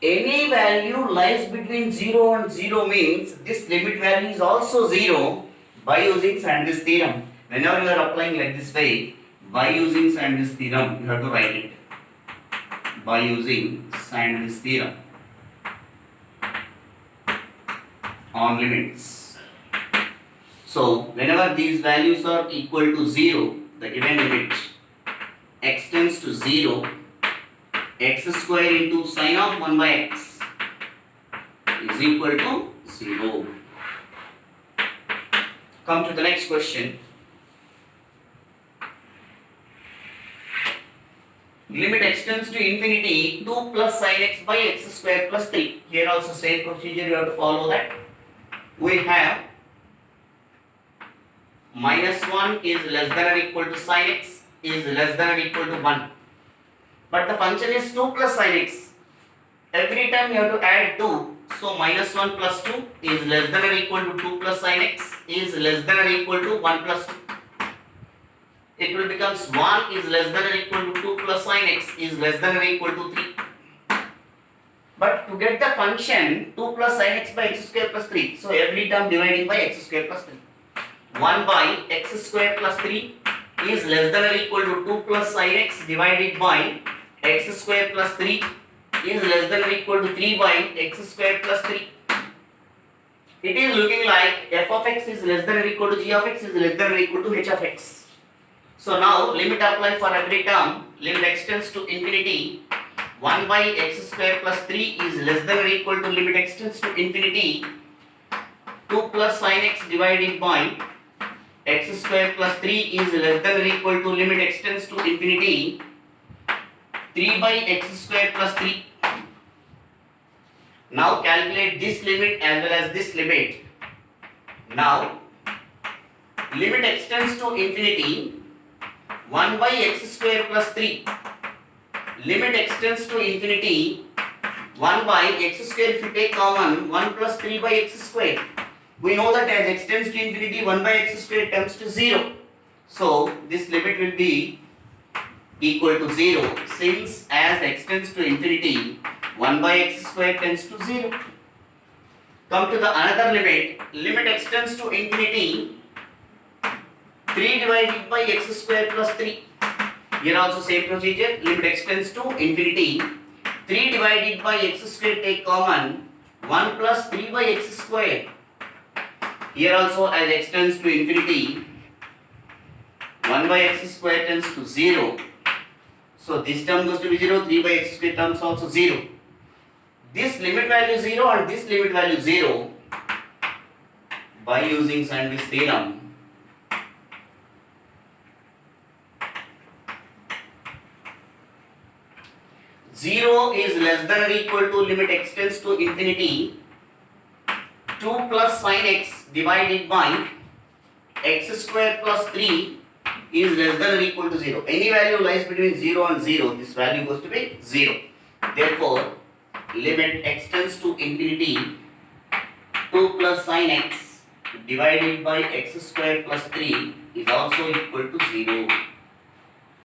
Any value lies between 0 and 0 means this limit value is also 0 by using Sandwich theorem. Whenever you are applying like this way, by using Sandwich theorem, you have to write it. By using Sandwich theorem on limits. So whenever these values are equal to 0, the given limit x tends to 0 x square into sine of 1 by x is equal to 0. Come to the next question. Limit x tends to infinity 2 plus sine x by x square plus 3. Here also same procedure, you have to follow that. We have minus 1 is less than or equal to sine x is less than or equal to 1. But the function is 2 plus sine x. Every time you have to add 2. So minus 1 plus 2 is less than or equal to 2 plus sine x is less than or equal to 1 plus 2. It will becomes 1 is less than or equal to 2 plus sine x is less than or equal to 3. But to get the function 2 plus sine x by x square plus 3, so every term dividing by x square plus 3. 1 by x square plus 3 is less than or equal to 2 plus sine x divided by x square plus 3 is less than or equal to 3 by x square plus 3. It is looking like f of x is less than or equal to g of x is less than or equal to h of x. So now limit apply for every term. Limit x tends to infinity 1 by x square plus 3 is less than or equal to limit x tends to infinity 2 plus sine x divided by x square plus 3 is less than or equal to limit x tends to infinity 3 by x square plus 3. Now calculate this limit as well as this limit. Now limit x tends to infinity 1 by x square plus 3. Limit x tends to infinity 1 by x square, if you take common 1 plus 3 by x square. We know that as x tends to infinity 1 by x square tends to 0. So this limit will be equal to 0 since as x tends to infinity 1 by x square tends to 0. Come to the another limit. Limit x tends to infinity 3 divided by x square plus 3. Here also same procedure. Limit x tends to infinity 3 divided by x square, take common 1 plus 3 by x square. Here also as x tends to infinity 1 by x square tends to 0. So this term goes to be 0, 3 by x square terms also 0. This limit value 0 and this limit value 0 by using Sandwich theorem. Zero is less than or equal to limit x tends to infinity 2 plus sine x divided by x square plus 3 is less than or equal to 0. Any value lies between 0 and 0, this value goes to be 0. Therefore, limit x tends to infinity 2 plus sine x divided by x square plus 3 is also equal to 0.